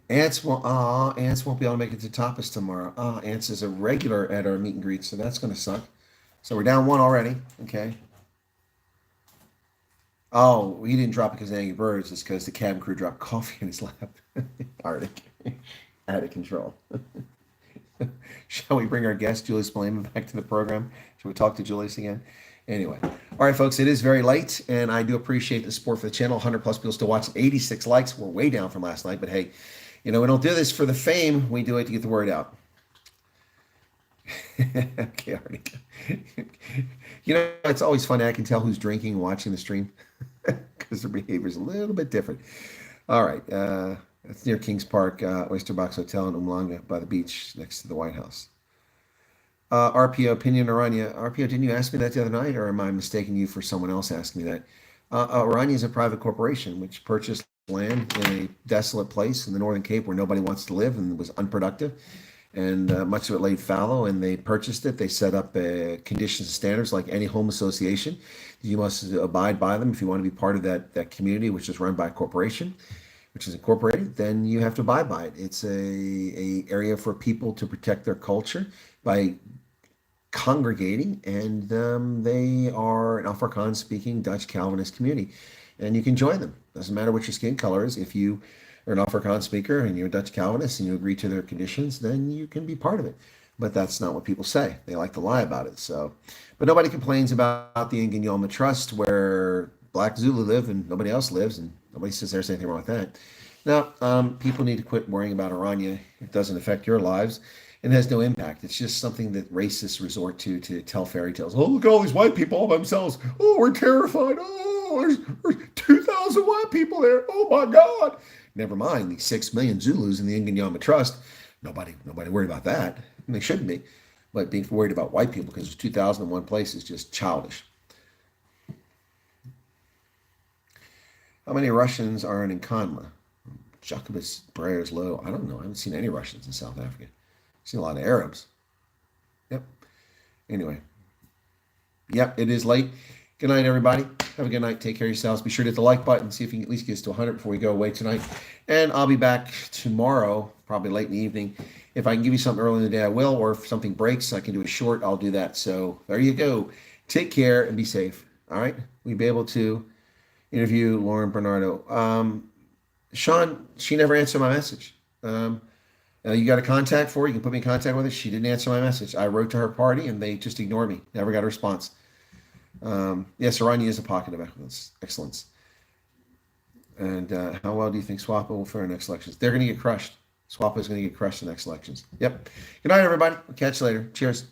Ants won't be able to make it to Tapas tomorrow. Ants is a regular at our meet and greet, so that's going to suck. So we're down one already. Okay. Oh, he didn't drop it because of Angry Birds. It's because the cabin crew dropped coffee in his lap. Arctic. Out of control. Shall we bring our guest, Julius Malema, back to the program? Shall we talk to Julius again? Anyway. All right, folks, it is very late, and I do appreciate the support for the channel. 100 plus people still watching. 86 likes. We're way down from last night, but hey, we don't do this for the fame. We do it to get the word out. Okay, Arctic. It's always funny. I can tell who's drinking and watching the stream because their behavior is a little bit different. All right. It's near Kings Park, Oyster Box Hotel in Umhlanga by the beach next to the White House. RPO, opinion Aranya. RPO, didn't you ask me that the other night, or am I mistaking you for someone else asking me that? Aranya is a private corporation which purchased land in a desolate place in the Northern Cape where nobody wants to live and was unproductive. And much of it laid fallow, and they purchased it. They set up conditions and standards like any home association. You must abide by them if you want to be part of that community, which is run by a corporation, which is incorporated. Then you have to abide by it. It's a area for people to protect their culture by congregating, and they are an Afrikaans speaking Dutch Calvinist community, and you can join them. Doesn't matter what your skin color is. If you are an Afrikaans speaker and you're a Dutch Calvinist and you agree to their conditions, then you can be part of it. But that's not what people say. They like to lie about it. So, but nobody complains about the Inganyoma Trust where Black Zulu live and nobody else lives, and nobody says there's anything wrong with that. Now, people need to quit worrying about Aranya. It doesn't affect your lives and has no impact. It's just something that racists resort to tell fairy tales. Oh, look at all these white people all by themselves. Oh, we're terrified. Oh, there's 2,000 white people there. Oh my God. Never mind the 6 million Zulus in the Inganyama Trust. Nobody worried about that. And they shouldn't be. But being worried about white people because there's 2,000 in one place is just childish. How many Russians are in Nkanla? Jacobus Breyer's low. I don't know. I haven't seen any Russians in South Africa. I've seen a lot of Arabs. Yep. Anyway. Yep, it is late. Good night, everybody. Have a good night. Take care of yourselves. Be sure to hit the like button. See if you can at least get us to 100 before we go away tonight. And I'll be back tomorrow, probably late in the evening. If I can give you something early in the day, I will. Or if something breaks, I can do a short, I'll do that. So there you go. Take care and be safe. All right? We'll be able to interview Lauren Bernardo. Sean, she never answered my message. You got a contact for her? You can put me in contact with her. She didn't answer my message. I wrote to her party, and they just ignored me. Never got a response. Yes, Aranya is a pocket of excellence. And how well do you think SWAPA will fare in next elections? They're going to get crushed. SWAPA is going to get crushed in the next elections. Yep. Good night, everybody. We'll catch you later. Cheers.